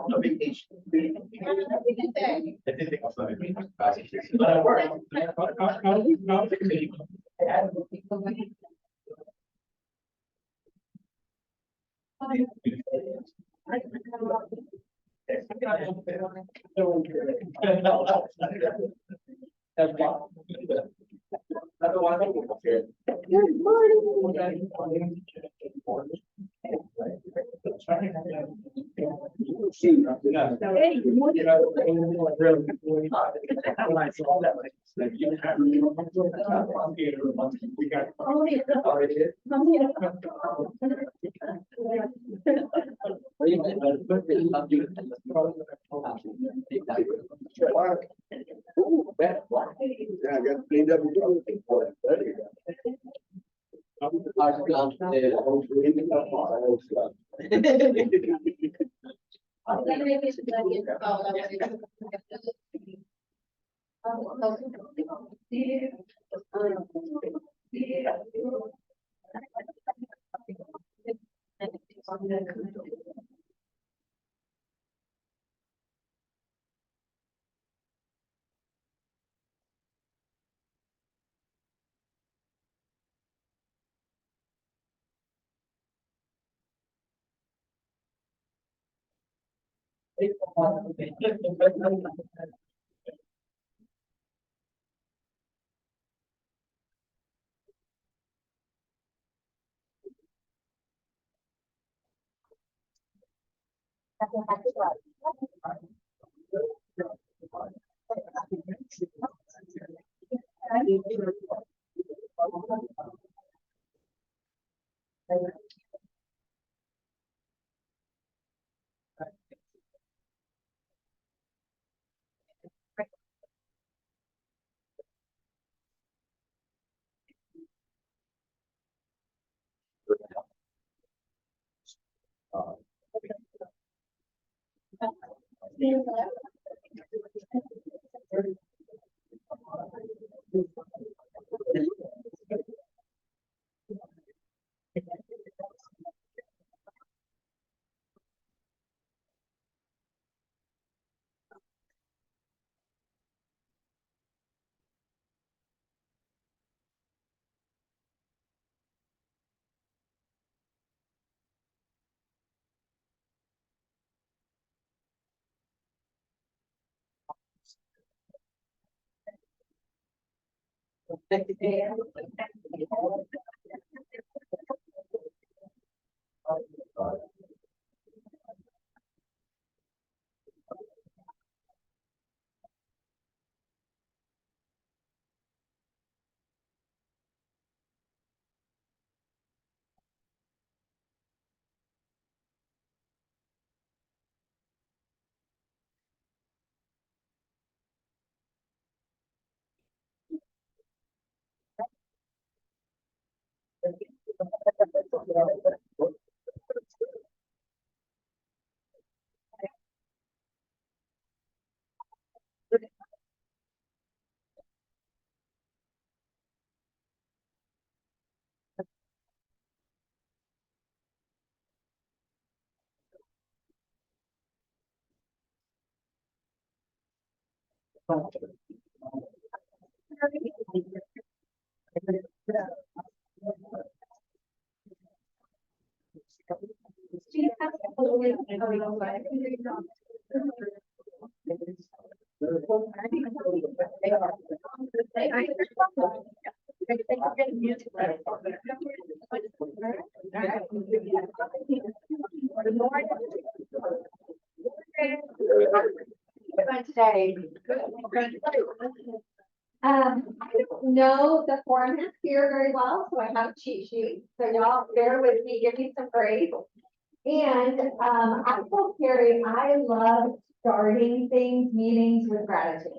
No vacation. Yeah, I got cleaned up. There you Today. I don't know the format here very well, so I have a cheat sheet. So y'all bear with me, give me some grace. And I told Carrie, I love starting things, meetings with gratitude.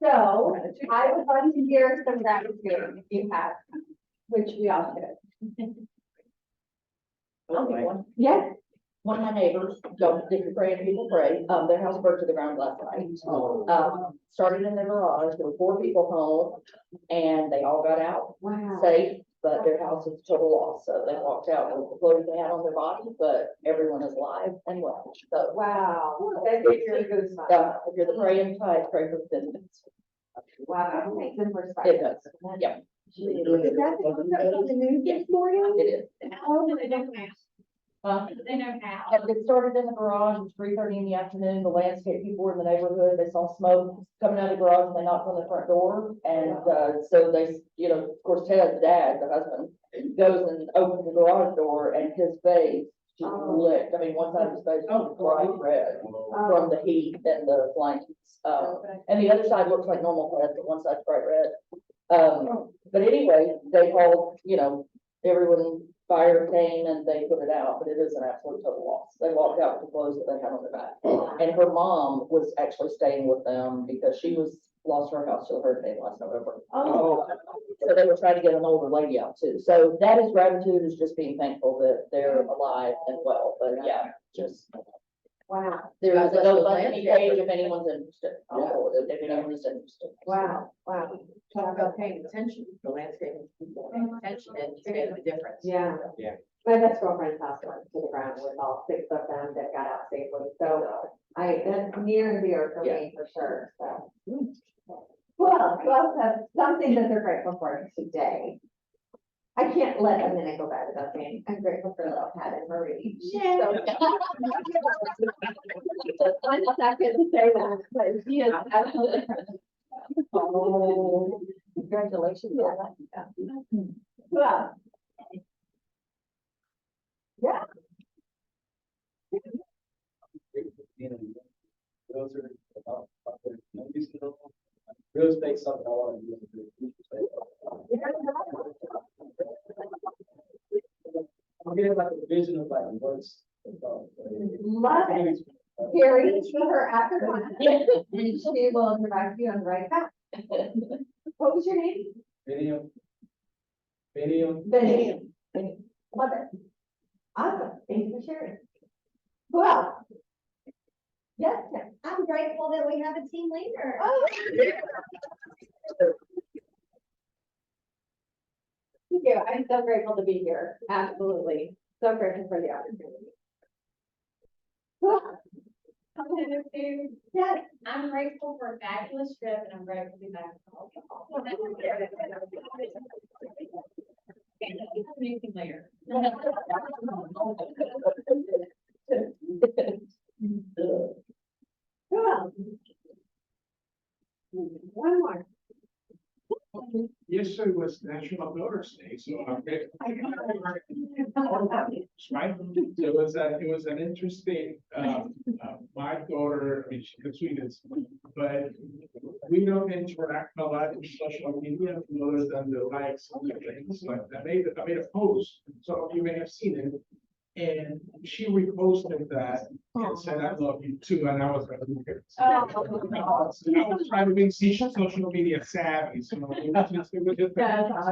So I would like to hear some gratitude if you have, which we all should. Yes. One of my neighbors, don't think pray and people pray, their house burned to the ground last night. Started in the garage, there were 4 people home, and they all got out Wow. safe. but their house is a total loss, so they walked out with the clothes they had on their body, but everyone is alive and well, so. Wow, that makes me goosebumps. If you're the praying type, pray for the citizens. Wow, that makes them It perspective. does, yeah, Is that the one that was on the news this morning? it is. Oh, They don't have, they don't have. It started in the garage, it was 3:30 in the afternoon, the landscape people were in the neighborhood, they saw smoke coming out of the garage, and they knocked on the front door, and, so they, you know, of course, Ted's dad, the husband, goes and opens the garage door, and his face just lit, I mean, one side of his face was bright red from the heat and the flames, and the other side looks like normal head, but one side's bright red. But anyway, they called, you know, everyone, fire came and they put it out, but it is an absolute total loss. They walked out with the clothes that they had on their back. And her mom was actually staying with them because she lost her house to a hurricane last November. Oh, So they were trying to get an older lady out too. So that is gratitude, is just being thankful that they're alive and well, but yeah, just. wow, There is a God bless those GoFundMe page if anyone's interested. Yeah. If anyone is interested. wow, wow. Talk about paying attention, the landscaping people paying attention and seeing the difference. Yeah. Yeah. My best girlfriend's house went to the ground with all 6 of them that got out safely, so that's near and dear for me for sure, so. Well, have something that they're grateful for today. I can't let a minute go by without saying, I'm grateful for little Pat and Marie. She's so- Just 1 second to say that, but she is absolutely. Oh, congratulations. Well. Yeah. Those are real estate something I want to do. I'm getting like a vision of like what's. Love it. Carrie, see her after class, and she will direct you on the right path. What was your name? Video. Video. Benny. Love it. Awesome, thank you for sharing. Well. Yes, Tim. I'm grateful that we have a team leader. Oh. Thank you, I'm so grateful to be here, absolutely, so grateful for the opportunity. Well, yes, I'm grateful for a fabulous trip and I'm grateful to be back. Anything later. well. One more. Yesterday was National Daughters Day, so I'm grateful. Right, so it was an interesting, my daughter, I mean, she's the sweetest, but we don't interact a lot with social media other than the likes and the things, like I made a post, so you may have seen it. And she reposted that and said, I love you too, and I was like, okay. I was trying to be social media savvy, so it was just That's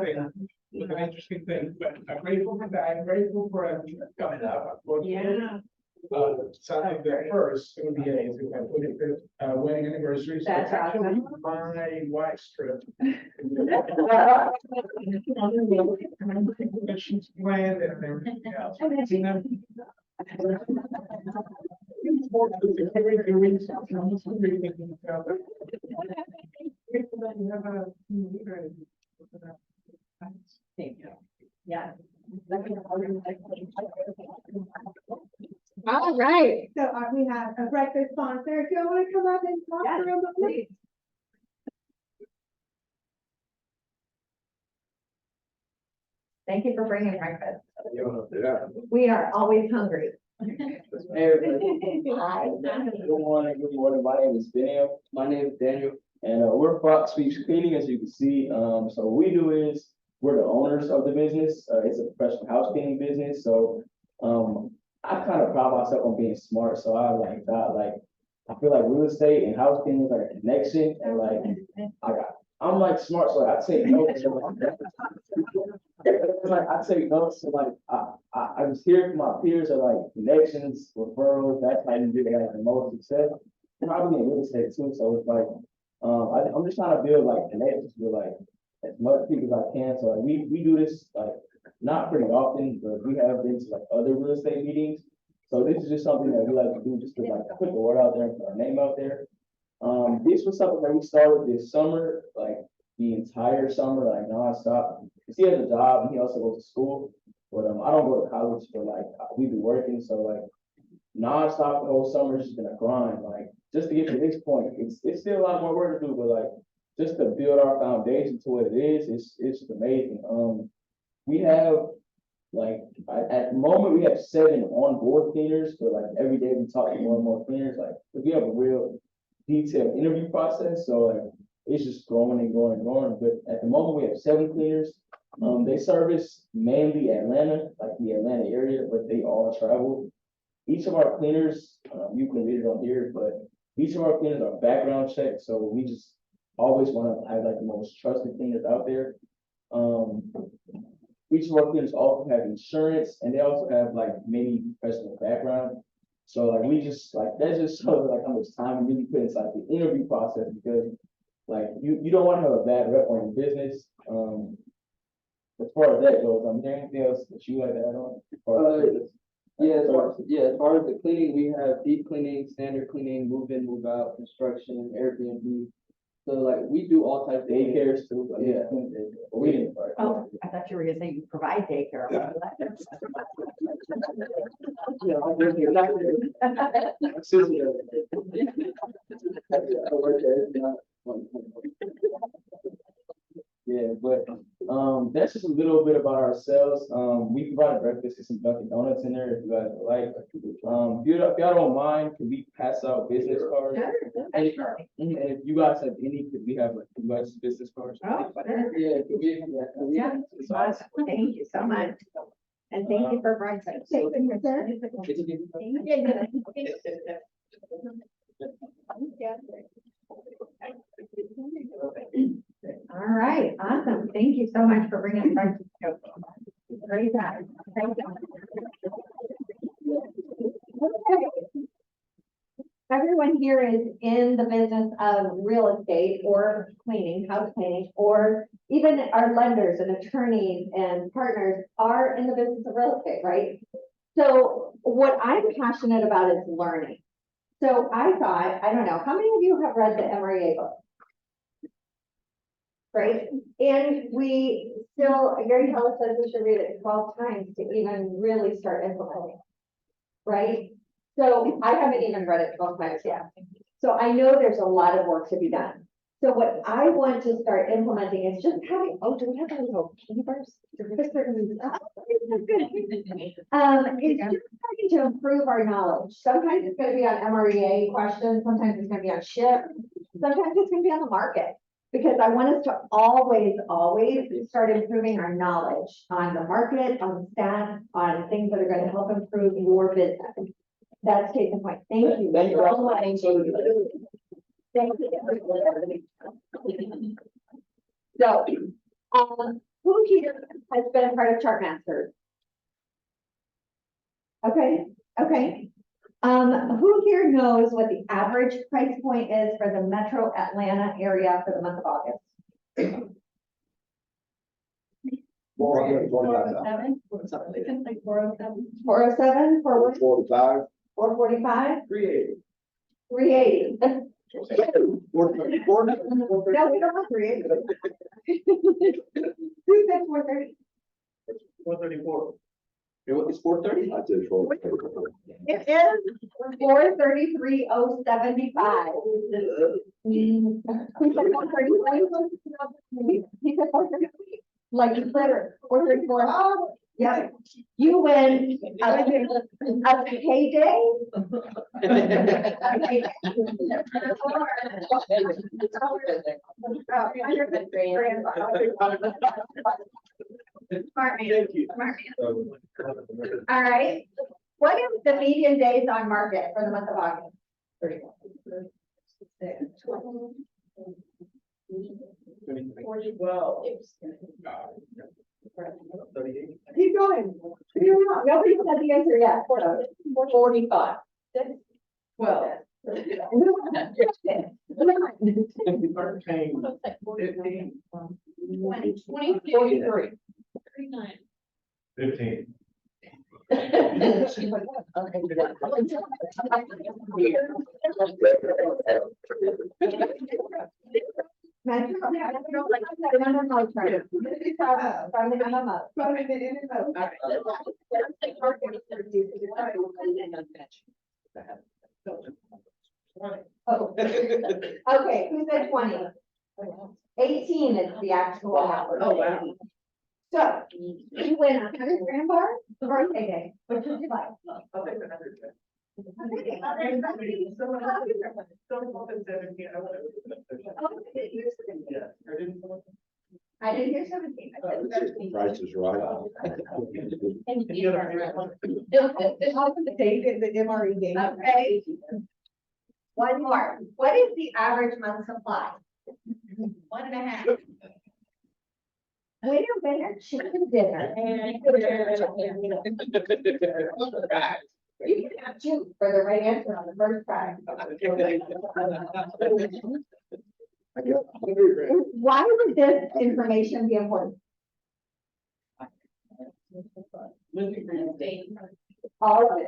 an interesting thing, but I'm grateful for that, I'm grateful for everything that's coming up. Yeah. Sunday the first, it would be a, if I put it, wedding anniversary, so it's That's actually awesome. my wife's trip. But she's planned and everything else. You know? Thank you. Yeah. All right. So we have a breakfast sponsor. If you want to come up and talk Yes, to them, please. Thank you for bringing breakfast. Yeah. We are always hungry. Hey, everybody. Hi. Good morning. My name is Daniel. My name is Daniel, and we're Fox Sweeps Cleaning, as you can see. So what we do is we're the owners of the business. It's a professional house cleaning business. So I kind of pride myself on being smart. So I feel like real estate and house cleaning is like a connection, and I'm like smart, so I take notes. I take notes, so I just hear from my peers are like connections, referrals, that's how you get like the most success. Probably in real estate too, so it's like, I'm just trying to build like connections with like as much people as I can. So like we do this like not pretty often, but we have been to like other real estate meetings. So this is just something that we like to do just to like put the word out there and put our name out there. This was something that we started this summer, like the entire summer, like nonstop. Cause he has a job and he also goes to school, but I don't go to college, but like we be working, so like nonstop the whole summer. It's just been a grind, like just to get to this point. It's still a lot more work to do, but like just to build our foundation to what it is, it's just amazing. We have like at the moment we have 7 on board cleaners, but like every day we talk to more and more cleaners. Like we have a real detailed interview process, so like it's just growing and growing and growing. But at the moment we have 7 cleaners. They service mainly Atlanta, like the Atlanta area, but they all travel. Each of our cleaners, you can read it on here, but each of our cleaners are background checked, so we just always want to have like the most trusted cleaners out there. Each of our cleaners also have insurance, and they also have like many professional background. So like we just like that just shows like how much time we really put inside the interview process, because like you don't want to have a bad rep on your business. As far as that goes, is there anything else that you like to add on? As far as the cleaning, we have deep cleaning, standard cleaning, move in, move out, construction, Airbnb. So like, we do all types of Daycares too, but yeah, but we didn't. Oh, I thought you were gonna say you provide daycare. Yeah, but that's just a little bit about ourselves. We provide breakfast with some Dunkin' Donuts in there if you guys would like. If y'all don't mind, can we pass out business cards? And if you guys have any, could we have like you guys business cards? Oh, Yeah, could we? yeah. Awesome. Thank you so much. And thank you for Brightside. All right, awesome. Thank you so much for bringing it back. Great time. Thank you. Everyone here is in the business of real estate or cleaning, house cleaning, or even our lenders and attorneys and partners are in the business of real estate, right? So what I'm passionate about is learning. So I thought, I don't know, how many of you have read the MREA book? Right? And we still, Gary Keller says we should read it 12 times to even really start implementing. Right? So I haven't even read it 12 times yet. So I know there's a lot of work to be done. So what I want to start implementing is just having, oh, do we have a little keepers? It's just starting to improve our knowledge. Sometimes it's going to be on MREA questions. Sometimes it's going to be on SHIP. Sometimes it's going to be on the market. Because I want us to always start improving our knowledge on the market, on stats, on things that are going to help improve your business. That's case in point. Thank you. Thank you. So much. Thank you. So, who here has been a part of Chartmasters? Okay. Who here knows what the average price point is for the Metro Atlanta area for the month of August? 425,000. 407 for what? 45. 445? 380. 380. 434. No, we don't have 380. Who said 430? 434. It's 430? I said 430. It is 433,075. He said 433. He said 433. Like you said, 434. Yeah, you win a payday. Smart man. Smart man. All right. What is the median days on market for the month of August? 31. 38. Keep going. Nobody said the answer yet. 45. 12. 43. 15. From the memo. Oh. Okay, who said 20? 18 is the actual number. Oh, wow. So, you win a 100 grand bar, the birthday day, which would you like? I didn't hear 17. I said 13. Price is right. Okay. One more. What is the average month supply? 1.5. Winner, chicken dinner. You can have two for the right answer on the first try. I got 100 grand. Why would this information be important? All of the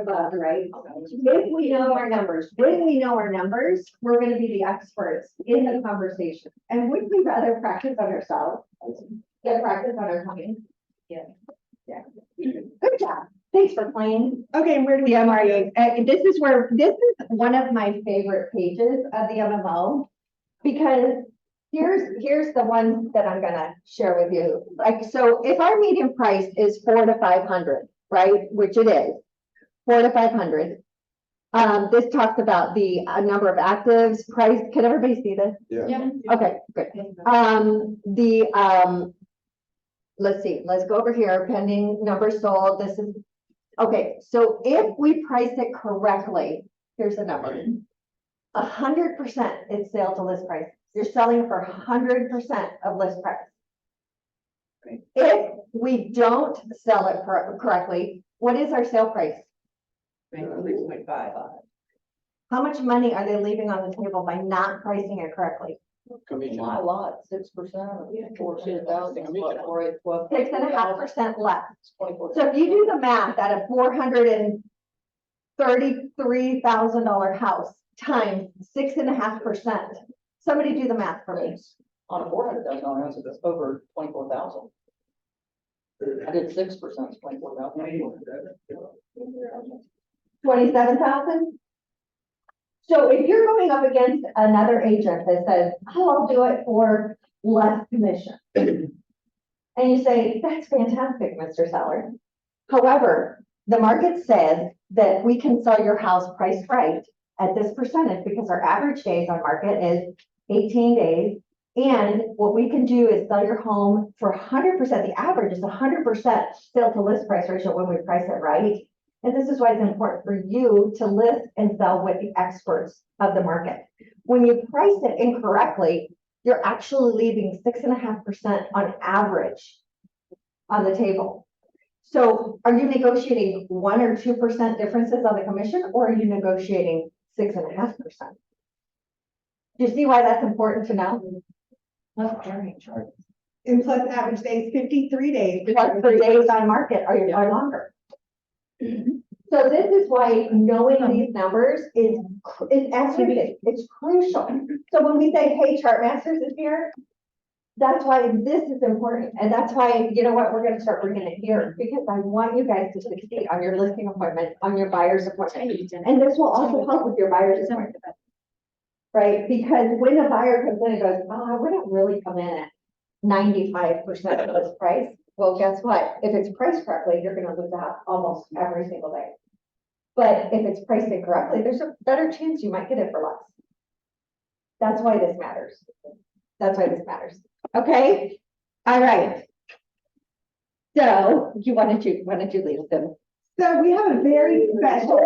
above, right? If we know our numbers, when we know our numbers, we're gonna be the experts in the conversation. And would we rather practice on ourselves? Get practice on our company? Yeah. Yeah. Good job. Thanks for playing. Okay, and where do The we? MRA, this is one of my favorite pages of the MMO. Because here's the one that I'm gonna share with you. Like, so if our median price is 400 to 500, right, which it is, 400 to 500. This talks about the number of actives, price, can everybody see this? Yeah. Okay, good. Let's see, let's go over here, pending numbers sold, this is, okay, so if we price it correctly, here's the number. 100% is sale to list price. You're selling for 100% of list price. If we don't sell it correctly, what is our sale price? 3.5. How much money are they leaving on the table by not pricing it correctly? My lot, 6%, 42,000, what, 12. 6.5% less. 24. So if you do the math at a $433,000 house times 6.5%, somebody do the math for me. On a $400,000 house, it's over 24,000. I did 6%, 24,000. 27,000? So if you're going up against another agent that says, oh, I'll do it for less commission. And you say, that's fantastic, Mr. Seller. However, the market says that we can sell your house priced right at this percentage because our average days on market is 18 days. And what we can do is sell your home for 100%. The average is 100% sale to list price ratio when we price it right. And this is why it's important for you to list and sell with the experts of the market. When you price it incorrectly, you're actually leaving 6.5% on average on the table. So are you negotiating 1 or 2% differences on the commission, or are you negotiating 6.5%? Do you see why that's important to know? And plus average days, 53 days. Plus 3 days on market are longer. So this is why knowing these numbers is everything. It's crucial. So when we say, hey, Chart Masters is here, that's why this is important. And that's why, you know what, we're gonna start bringing it here because I want you guys to succeed on your listing appointment, on your buyer's appointment. And this will also help with your buyer's appointment. Right? Because when a buyer comes in and goes, oh, I wouldn't really come in at 95% of this price. Well, guess what? If it's priced correctly, you're gonna lose out almost every single day. But if it's priced incorrectly, there's a better chance you might get it for less. That's why this matters. That's why this matters. Okay? All right. So why don't you leave them? So we have a very special.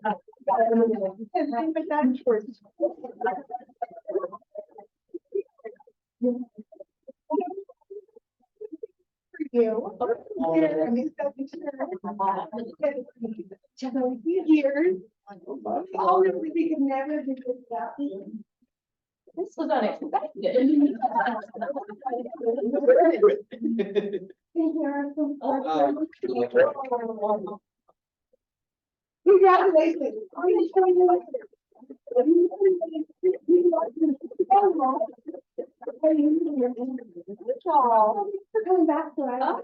You. Years. Oh, we could never do this without you. This was unexpected. Congratulations. For coming back to us.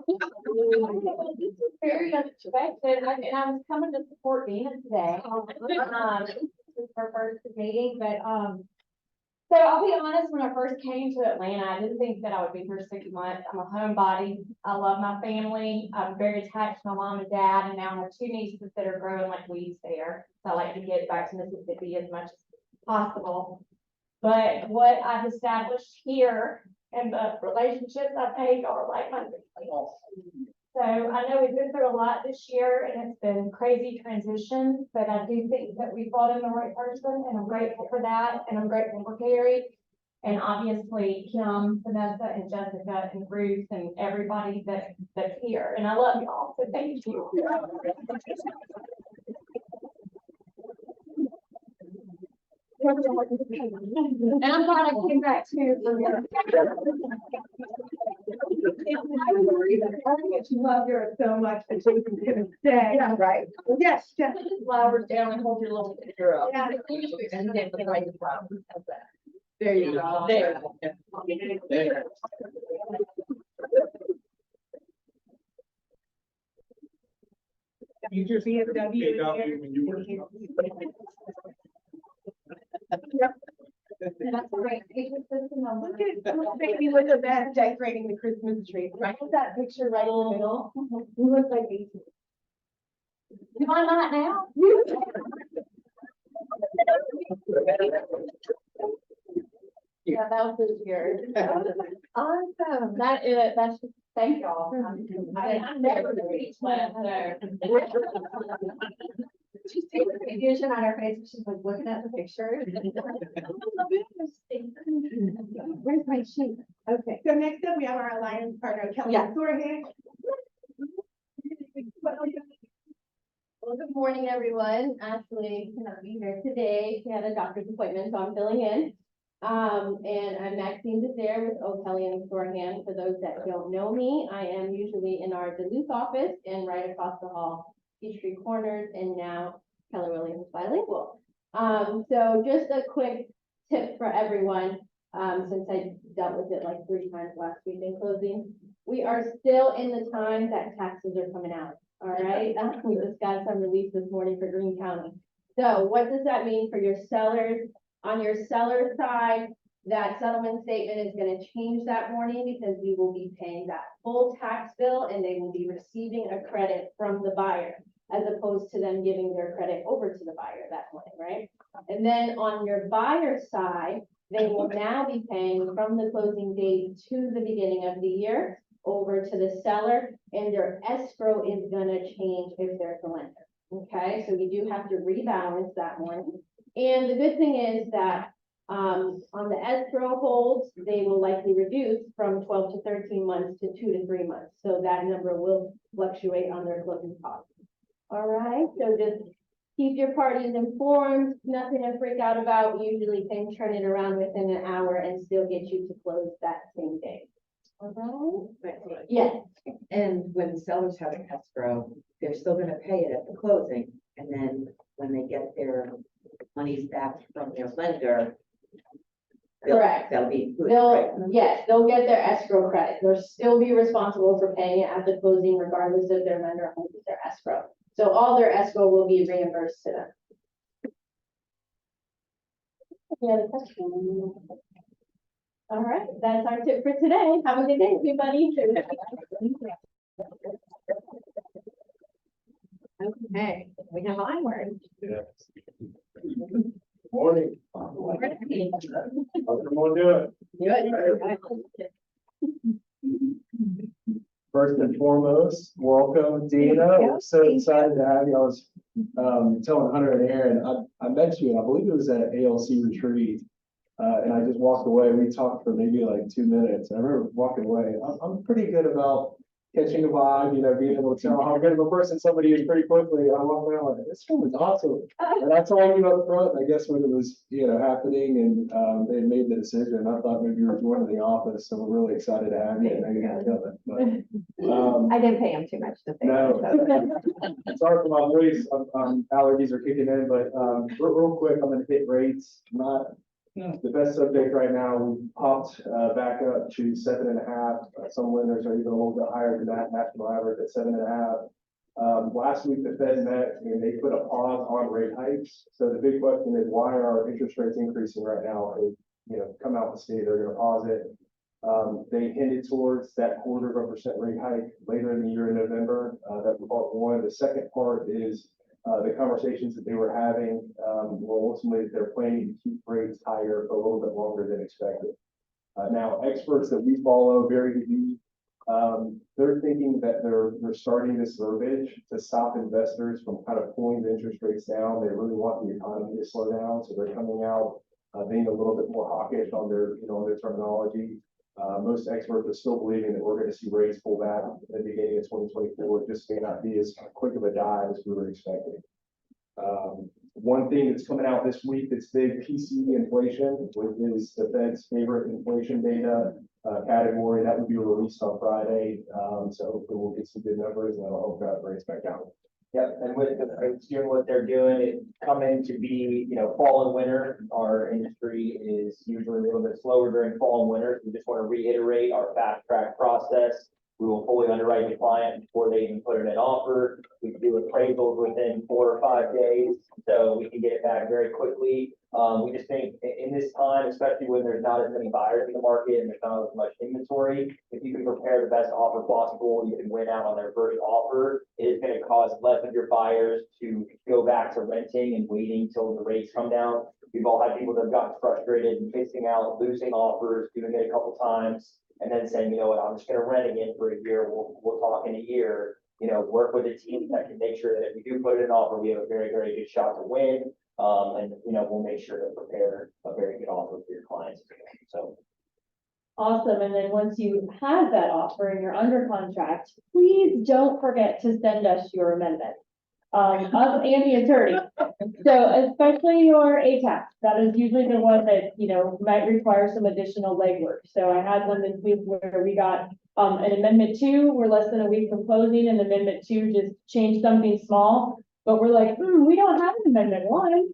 This is very unexpected, and I was coming to support Dina today. This is her first meeting, but, so I'll be honest, when I first came to Atlanta, I didn't think that I would be here 6 months. I'm a homebody. I love my family. I'm very attached to my mom and dad, and now I have 2 nieces that are growing like weeds there. So I like to get back to Mississippi as much as possible. But what I've established here and the relationships I've made are like my family. So I know we've been through a lot this year and it's been crazy transition, but I do think that we brought in the right person and I'm grateful for that. And I'm grateful for Carrie and obviously Kim, Vanessa and Jessica and Ruth and everybody that's here. And I love y'all. So thank you. And I'm glad I came back too. You love her so much that she was gonna stay. Yeah, right. Yes, Put the flowers down and hold your little picture up. Yeah. And then behind the flowers. How's that? There you go. There. There. Use your BMW. When you were. That's great. It was just a number. Look at little baby with the best decorating the Christmas tree. Right, that picture right in the middle. You look like these. Do I not now? Yeah, that was this year. Awesome. That is, that's just, thank y'all. I'm never the beach plan there. She's taking confusion on her face, she's like looking at the picture. Where's my sheet? Okay, so next up, we have our alliance partner, Kelly Yeah. Sorhan. Well, good morning, everyone. Ashley cannot be here today. She had a doctor's appointment, so I'm filling in. And I'm Maxine Desir with O'Kelly and Sorhan. For those that don't know me, I am usually in our Duluth office and right across the hall, Peachtree Corners, and now Keller Williams Bilingual. So just a quick tip for everyone, since I dealt with it like 3 times last week in closing. We are still in the time that taxes are coming out. All right, we just got some release this morning for Greene County. So what does that mean for your sellers? On your seller side, that settlement statement is going to change that morning because we will be paying that full tax bill and they will be receiving a credit from the buyer as opposed to them giving their credit over to the buyer that morning, right? And then on your buyer side, they will now be paying from the closing date to the beginning of the year over to the seller, and their escrow is gonna change if they're the lender. Okay, so we do have to rebalance that one. And the good thing is that on the escrow holds, they will likely reduce from 12 to 13 months to 2 to 3 months. So that number will fluctuate on their closing costs. All right, so just keep your parties informed, nothing to freak out about. We usually can turn it around within an hour and still get you to close that same day. All right? Yes. And when sellers have an escrow, they're still gonna pay it at the closing, and then when they get their monies back from their lender. Correct. They'll be included, right? Yes, they'll get their escrow credit. They'll still be responsible for paying it at the closing regardless if their lender holds their escrow. So all their escrow will be reimbursed to them. Any other questions? All right, that's our tip for today. Have a good day, everybody. Okay, we have onward. Yes. Morning. How's everyone doing? Good. first and foremost, welcome, Dina. We're so excited to have you. I was telling Hunter and Aaron, I met you, and I believe it was at ALC retreat. And I just walked away. We talked for maybe like 2 minutes. I remember walking away. I'm pretty good about catching a vibe, being able to tell how good of a person somebody is pretty quickly. I walked away, I'm like, this film is awesome. And I told you up front, I guess when it was, happening and they made the decision, I thought maybe you were joining the office. So we're really excited to have you. And you're gonna kill it. But, I didn't pay him too much to say. no. that. Sorry for my voice. Allergies are kicking in, but real quick, I'm gonna hit rates. Not the best subject right now. We popped back up to 7.5. Some lenders are even a little bit higher than that national average at 7.5. Last week the Fed met and they put a pause on rate hikes. So the big question is, why are interest rates increasing right now? They, come out and say they're going to pause it. They hinted towards that 0.25% rate hike later in the year in November. That's part one. The second part is the conversations that they were having. Well, ultimately they're planning to keep rates higher for a little bit longer than expected. Now, experts that we follow, very deep, they're thinking that they're starting this verbiage to stop investors from kind of pulling the interest rates down. They really want the economy to slow down, so they're coming out being a little bit more hawkish on their, on their terminology. Most experts are still believing that we're going to see rates pull back at the beginning of 2024. It just may not be as quick of a dive as we were expecting. One thing that's coming out this week that's big, PCE inflation, which is the Fed's favorite inflation data category. That will be released on Friday. So hopefully we'll get some good numbers and that'll help drive rates back down. Yep, and with the rates doing what they're doing, it's coming to be, fall and winter. Our industry is usually a little bit slower during fall and winter. We just want to reiterate our fast track process. We will fully underwrite the client before they even put in an offer. We can do appraisals within 4 or 5 days, so we can get it back very quickly. We just think in this time, especially when there's not as many buyers in the market and there's not as much inventory, if you can prepare the best offer possible, you can win out on their first offer. It is going to cause less of your buyers to go back to renting and waiting till the rates come down. We've all had people that have gotten frustrated and missing out, losing offers, doing it a couple times, and then saying, you know what, I'm just going to rent again for a year. We'll talk in a year. Work with a team that can make sure that if we do put in an offer, we have a very, very good shot to win. And we'll make sure to prepare a very good offer for your clients. So. Awesome. And then once you have that offer and you're under contract, please don't forget to send us your amendment. Us and the attorney. So especially your ATAX, that is usually the one that, might require some additional legwork. So I had one this week where we got an amendment 2, we're less than a week from closing, and amendment 2 just changed something small. But we're like, we don't have an amendment 1.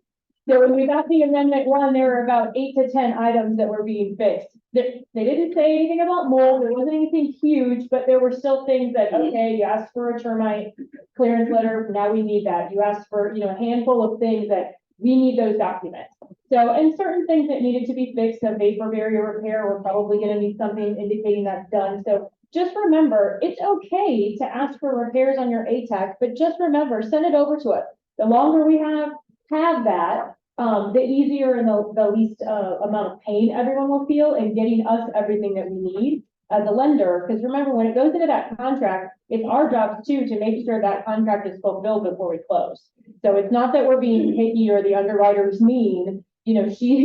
So when we got the amendment 1, there were about 8 to 10 items that were being fixed. They didn't say anything about mold. There wasn't anything huge, but there were still things that, okay, you asked for a termite clearance letter. Now we need that. You asked for, a handful of things that we need those documents. So, and certain things that needed to be fixed, a vapor barrier repair, we're probably going to need something indicating that's done. So just remember, it's okay to ask for repairs on your ATAX, but just remember, send it over to us. The longer we have that, the easier and the least amount of pain everyone will feel in getting us everything that we need as a lender. Because remember, when it goes into that contract, it's our job too to make sure that contract is fulfilled before we close. So it's not that we're being picky or the underwriter's mean. She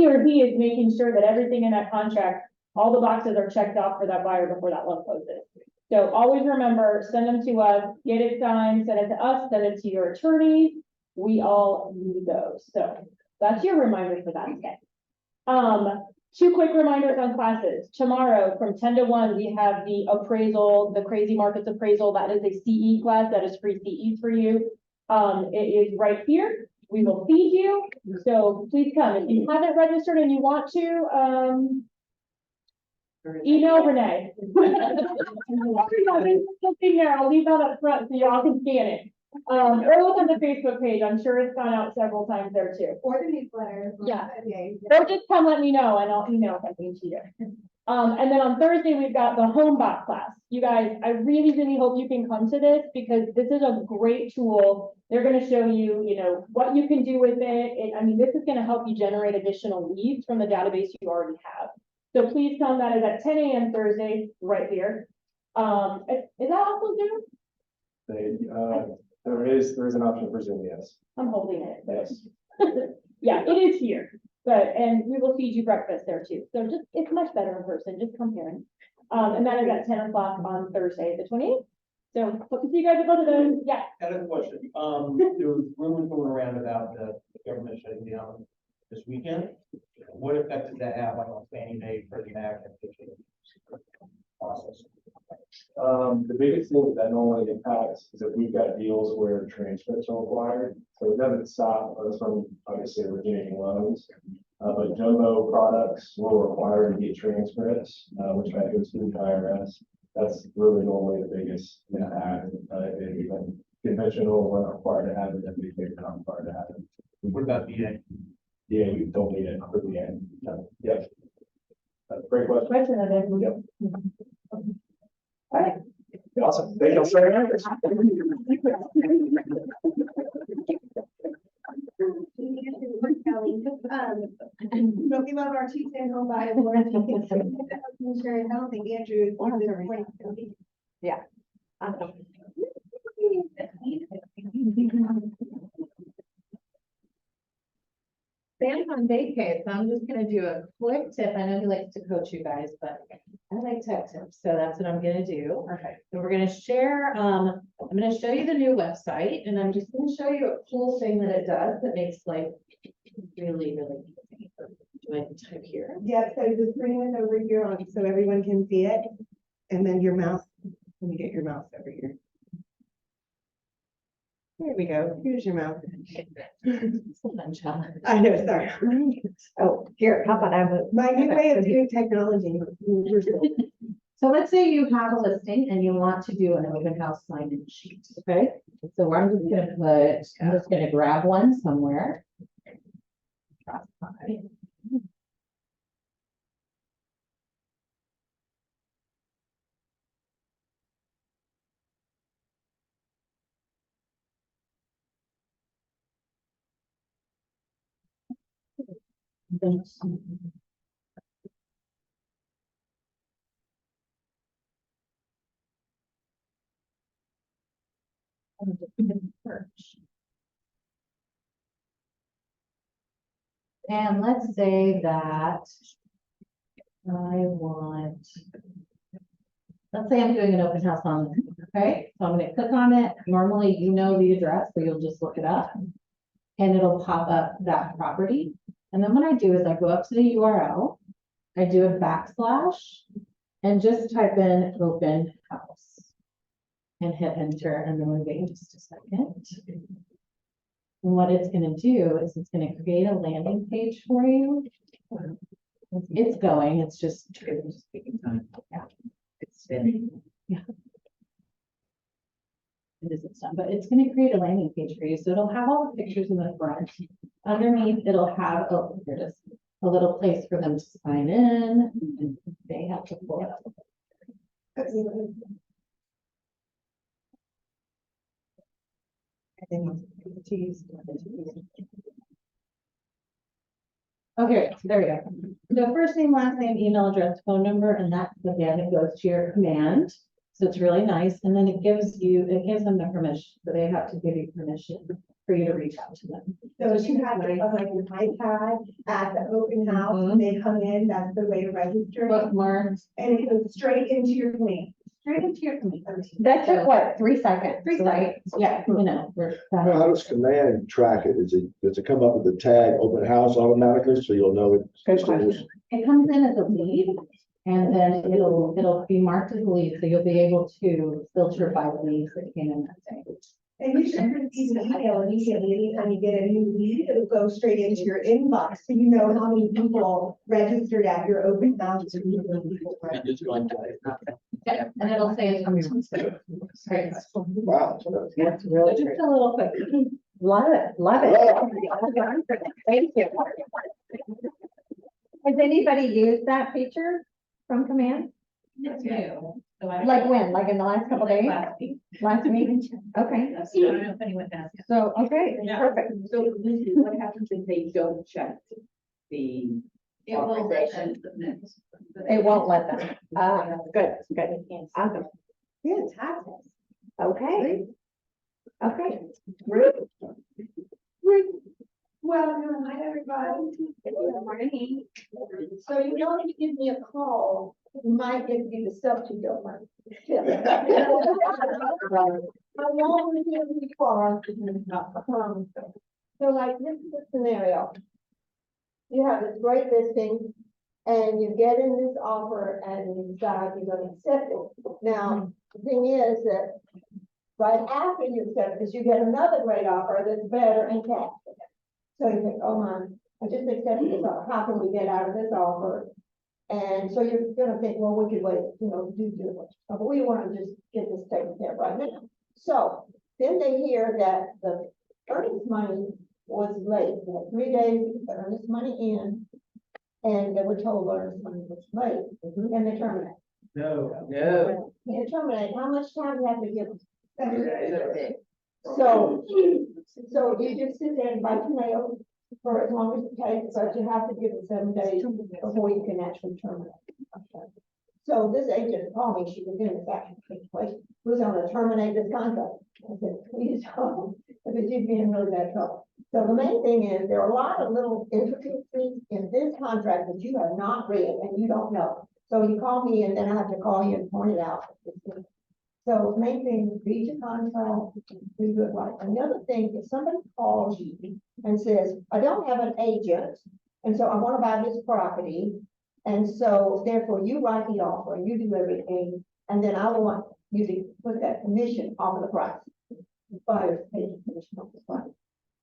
or he is making sure that everything in that contract, all the boxes are checked off for that buyer before that loan closes. So always remember, send them to us, get it signed, send it to us, send it to your attorney. We all need those. So that's your reminder for that today. 2 quick reminders on classes. Tomorrow from 10 to 1, we have the appraisal, the Crazy Markets appraisal. That is a CE class. That is free CEs for you. It is right here. We will feed you. So please come. If you haven't registered and you want to, email Renee. Something there. I'll leave that up front so y'all can scan it. Or look on the Facebook page. I'm sure it's gone out several times there too. Or the newsletter. Yeah. Or just come let me know and I'll email if I can to you. And then on Thursday, we've got the HomeBot class. You guys, I really, really hope you can come to this because this is a great tool. They're going to show you, what you can do with it. This is going to help you generate additional leads from the database you already have. So please come. That is at 10 a.m. Thursday, right here. Is that also Zoom? There is an option for Zoom, yes. I'm holding it. Yes. Yeah, it is here, but, and we will feed you breakfast there too. So just, it's much better in person, just come here. And that is at 10 o'clock on Thursday, the 28th. So hope to see you guys at both of those. Yeah. I have a question. There was rumors going around about the government shutting down this weekend. What effect does that have on Fannie Mae, Freddie Mac, and Fitch process? The biggest thing that normally impacts is that we've got deals where transcripts are required, so it doesn't stop us from obviously originating loans. But jumbo products will require to get transcripts, which that goes through the IRS. That's really normally the biggest impact. And even conventional, we're not required to have it, FHA, we're not required to have it. What about VA? Yeah, you don't need it for the end. Yep. Great question. Question of it. Yep. All right. Awesome. Thank you so much. Don't give up our Tuesday home buy. Insurance. I don't think Andrew. Yeah. Sam's on vacay, so I'm just gonna do a quick tip. I know he likes to coach you guys, but I like tech tips, so that's what I'm gonna do. Okay. So we're gonna share, I'm gonna show you the new website, and I'm just gonna show you a cool thing that it does that makes life really, really easy. Do I type here? Yeah, so just bring it over here on, so everyone can see it. And then your mouse, let me get your mouse over here. There we go. Here's your mouse. It's a fun challenge. I know, sorry. Oh, here, how about I move? My new way of doing technology. So let's say you have a listing and you want to do an open house sign-in sheet, okay? So I'm just gonna put, I'm just gonna grab one somewhere. And let's say that I want, let's say I'm doing an open house on, okay? So I'm gonna click on it. Normally, you know the address, so you'll just look it up. And it'll pop up that property. And then what I do is I go up to the URL, I do a backslash, and just type in open house. And hit enter, and then we wait just a second. And what it's gonna do is it's gonna create a landing page for you. It's going, it's just taking time. Yeah. It's spinning. Yeah. It is, it's done, but it's gonna create a landing page for you, so it'll have all the pictures in the front. Underneath, it'll have, oh, here it is, a little place for them to sign in, and they have to pull it up. Okay, so there we go. So first name, last name, email address, phone number, and that again, it goes to your command. So it's really nice. And then it gives them the permission. So they have to give you permission for you to reach out to them. So if you have like an iPad at the open house, when they come in, that's the way to register. Bookmarks. And it goes straight into your link. Straight into your link. That took what, 3 seconds? 3 right? Yeah, you know, How does command track it? Does it come up with the tag open house automatically, so you'll know it's? Good question. It comes in as a lead, and then it'll be marked as a lead, so you'll be able to filter by the leads that came in that day. And you should receive an email immediately, anytime you get a new lead, it'll go straight into your inbox, so you know how many people registered at your open house. Yeah, and it'll say it's coming. Great. Wow. That's really just a little quick. Love it, love it. Thank you. Has anybody used that feature from command? It's new. So I don't Like know. when, like in the last couple days? Last week. Last week? Okay. I don't know if anyone has. So, okay, Yeah. perfect. So Lucy, what happens if they don't check the? It will let them submit. It won't let them. Good, good. Awesome. Fantastic. Okay. Okay. Ruth? Well, hi, everybody. Good morning. So you know, if you give me a call, you might give you the stuff you don't want. How long is it before? So like, this is the scenario. You have this great listing, and you get in this offer, and you decide you're gonna accept it. Now, the thing is that right after you accept this, you get another great offer that's better and cash. So you think, oh my, I just accepted this offer, how can we get out of this offer? And so you're gonna think, well, we could wait, do it, but we wanna just get this taken care of right now. So then they hear that the earnings money was late, they had 3 days to earn this money in, and they were told earnings money was late, and they terminate. No. They terminate, how much time do you have to give them? 7 days. So you just sit there and bite your nails for as long as it takes, but you have to give it 7 days before you can actually terminate. Okay. So this agent called me, she was in this action situation, who's gonna terminate this contract. I said, please don't, because you'd be in really bad trouble. So the main thing is, there are a lot of little intricacies in this contract that you have not read and you don't know. So you call me and then I have to call you and point it out. So the main thing is read your contract, do good right. And the other thing, if somebody calls you and says, I don't have an agent, and so I want to buy this property, and so therefore you write the offer and you do everything, and then I want you to put that commission on the price. The buyer's paying commission on the price.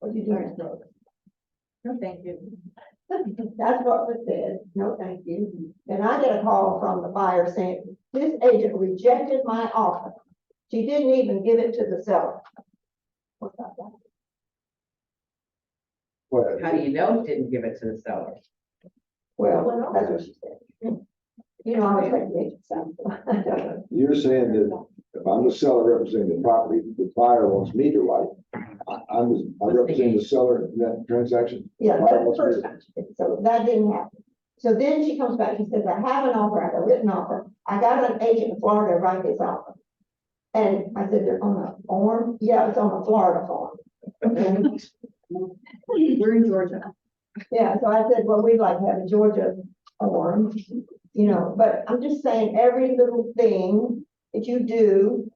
What you doing? No, thank you. That's what was said. No, thank you. And I get a call from the buyer saying, this agent rejected my offer. She didn't even give it to the seller. What's that? Well, How do you know it didn't give it to the seller? Well, that's what she said. You know, I was like, the agent sounds. you're saying that if I'm the seller representing the property, the buyer wants me to write. I represent the seller in that transaction. Yeah, that's the first time. So that didn't happen. So then she comes back, she says, I have an offer, I have a written offer. I got an agent in Florida to write this offer. And I said, they're on a form? Yeah, it's on a Florida form. We're in Georgia. Yeah, so I said, well, we'd like to have a Georgia form, but I'm just saying, every little thing that you do,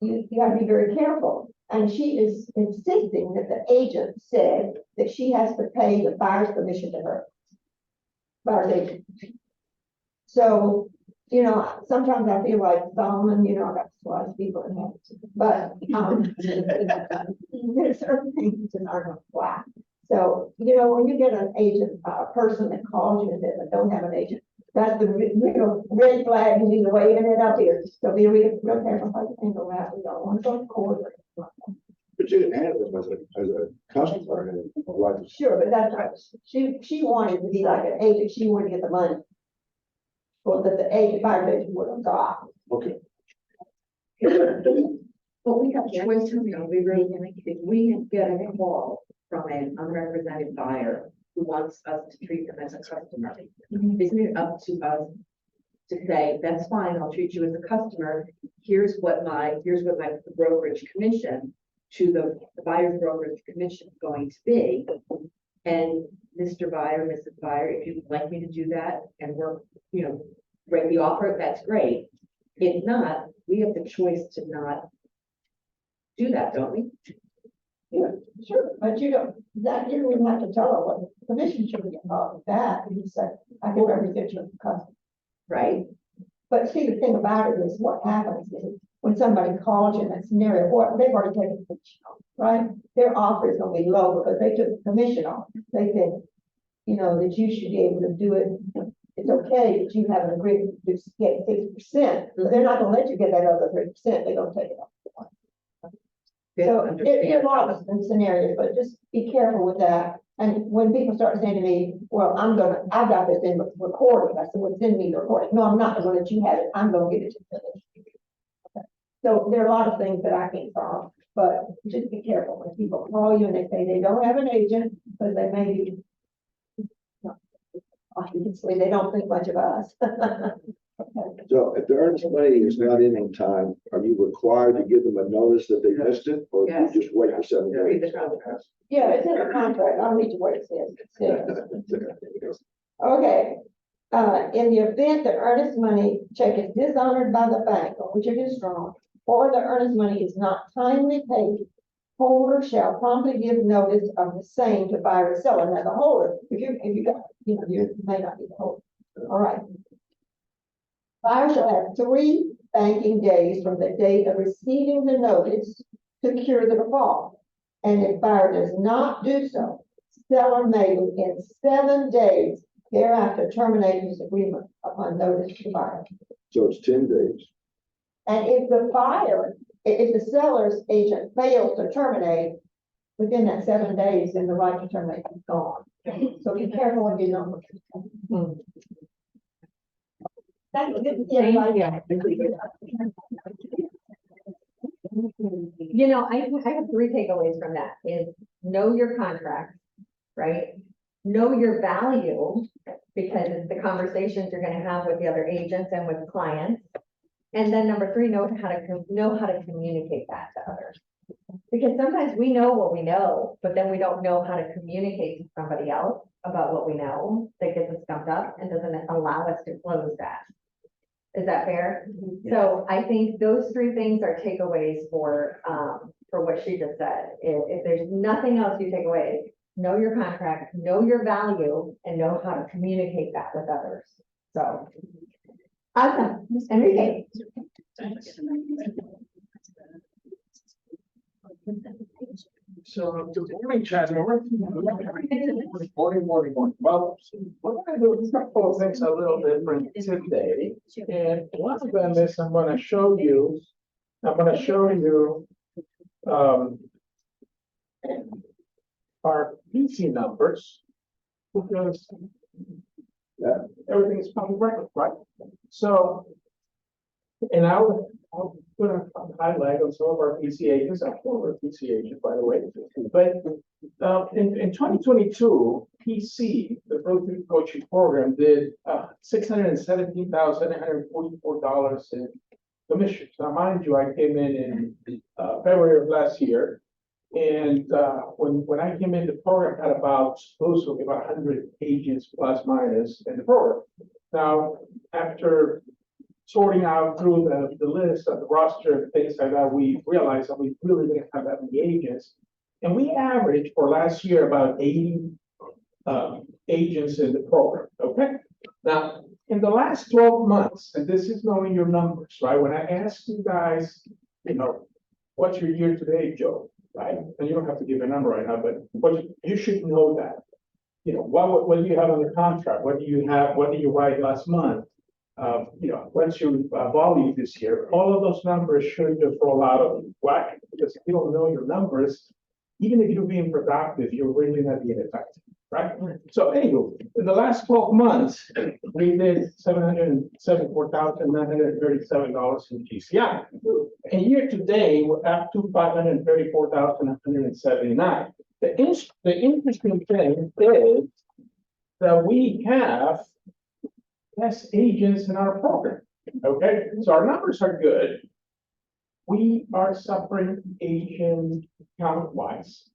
you have to be very careful. And she is insisting that the agent said that she has to pay the buyer's commission to her. Buyer's agent. So, sometimes I feel like Solomon, I got a lot of people in here, but, there's certain things that aren't gonna fly. So, when you get an agent, a person that calls you and says, I don't have an agent, that's the real red flag, you need to wave it up here. So be real careful how you handle that. We don't want to go to court. But you didn't handle them as a customer and like. Sure, but that's right. She wanted to be like an agent. She wanted to get the money. Well, that the agent, buyer agent would have got. Okay. Well, we have choices, we get a call from an unrepresented buyer who wants us to treat them as a customer. Isn't it up to us to say, that's fine, I'll treat you as a customer. Here's what my brokerage commission to the buyer's brokerage commission is going to be. And Mr. Buyer, Mrs. Buyer, if you'd like me to do that and work, write the offer, that's great. If not, we have the choice to not do that, don't we? Yeah, sure, but you don't even have to tell her what the commission should be involved with that. You say, I can represent you as a customer. Right? But see, the thing about it is what happens is when somebody calls you in that scenario, or they've already taken the commission off, right? Their offer is gonna be low because they took the commission off. They think, that you should be able to do it. It's okay that you have an agreement to get 6%, but they're not gonna let you get that other 3%. They're gonna take it off. So there are lots of scenarios, but just be careful with that. And when people start saying to me, well, I've got this in recording. I said, well, send me the recording. No, I'm not gonna let you have it. I'm gonna give it to you. Okay. So there are a lot of things that I can't solve, but just be careful when people call you and they say they don't have an agent, but they may be, obviously they don't think much of us. So if the earnest money is not in on time, are you required to give them a notice that they missed it, or do Yes. you just wait for 7 Read days? the contract. Yeah, it's in the contract, I don't need to wait, it says. It says. Okay, in the event the earnest money check is dishonored by the bank on which it is drawn, or the earnest money is not timely paid, holder shall promptly give notice of the same to buyer or seller. Now, the holder, if you got, you may not be the holder. All right. Buyer shall have 3 banking days from the date of receiving the notice to cure the default. And if buyer does not do so, seller may in 7 days thereafter terminate his agreement upon notice to buyer. So it's 10 days. And if the buyer, if the seller's agent fails to terminate within that 7 days, then the right to terminate is gone. So be careful when you know. That's a good, You know, I have 3 takeaways from that is know your contract, right? Know your value, because it's the conversations you're gonna have with the other agents and with clients. And then number 3, know how to communicate that to others. Because sometimes we know what we know, but then we don't know how to communicate to somebody else about what we know that gets us stumped up and doesn't allow us to close that. Is that fair? So I think those 3 things are takeaways for what she just said. If there's nothing else you take away, know your contract, know your value, and know how to communicate that with others. So. Awesome. Enrique. So, good morning, Chattanooga. Morning. Well, we're gonna do a couple of things a little different today. And one of them is I'm gonna show you, our PC numbers. Because everything is public record, right? So, and I'll put a highlight on some of our PC agents. I'm former PC agent, by the way. But in 2022, PC, the Pro Coaching Program, did $617,844 in commissions. Now, mind you, I came in February of last year. And when I came in, the program had about close to about 100 agents plus minus in the program. Now, after sorting out through the list of the roster and things like that, we realized that we really didn't have that many agents. And we averaged for last year about 80 agents in the program, okay? Now, in the last 12 months, and this is knowing your numbers, right? When I ask you guys, what's your year to date, Joe, right? And you don't have to give a number right now, but you should know that. What do you have under contract? What do you write last month? What's your volume this year? All of those numbers should just roll out of whack, because if you don't know your numbers, even if you're being productive, you're really not being effective, right? So anyway, in the last 12 months, we did $774,937 in GCI. And year to date, we're up to $534,179. The interesting thing is that we have less agents in our program, okay? So our numbers are good. We are suffering agent count-wise.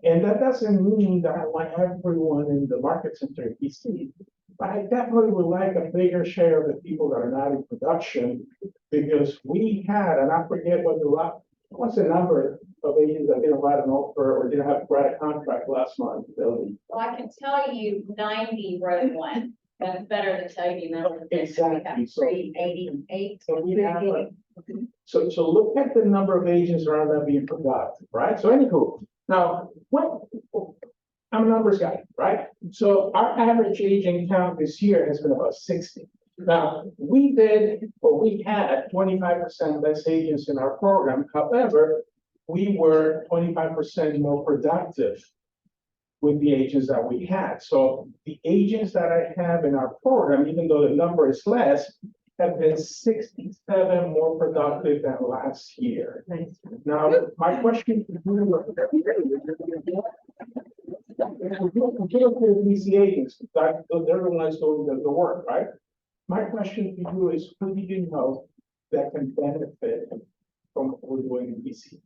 And that doesn't mean that I want everyone in the market center in PC, but I definitely would like a bigger share of the people that are not in production, because we had, and I forget what's the number of agents that didn't write an offer or didn't have to write a contract last month, Billy? Well, I can tell you 90 wrote one. That's better than tell you numbers. Exactly. So 88. So look at the number of agents around that being productive, right? So anywho, now I'm a numbers guy, right? So our average agent count this year has been about 60. Now, we had 25% less agents in our program. However, we were 25% more productive with the agents that we had. So the agents that I have in our program, even though the number is less, have been 67 more productive than last year. Nice. Now, my question to you, DC agents, they're the ones doing the work, right? My question to you is, who do you know that can benefit from what we're doing in PC?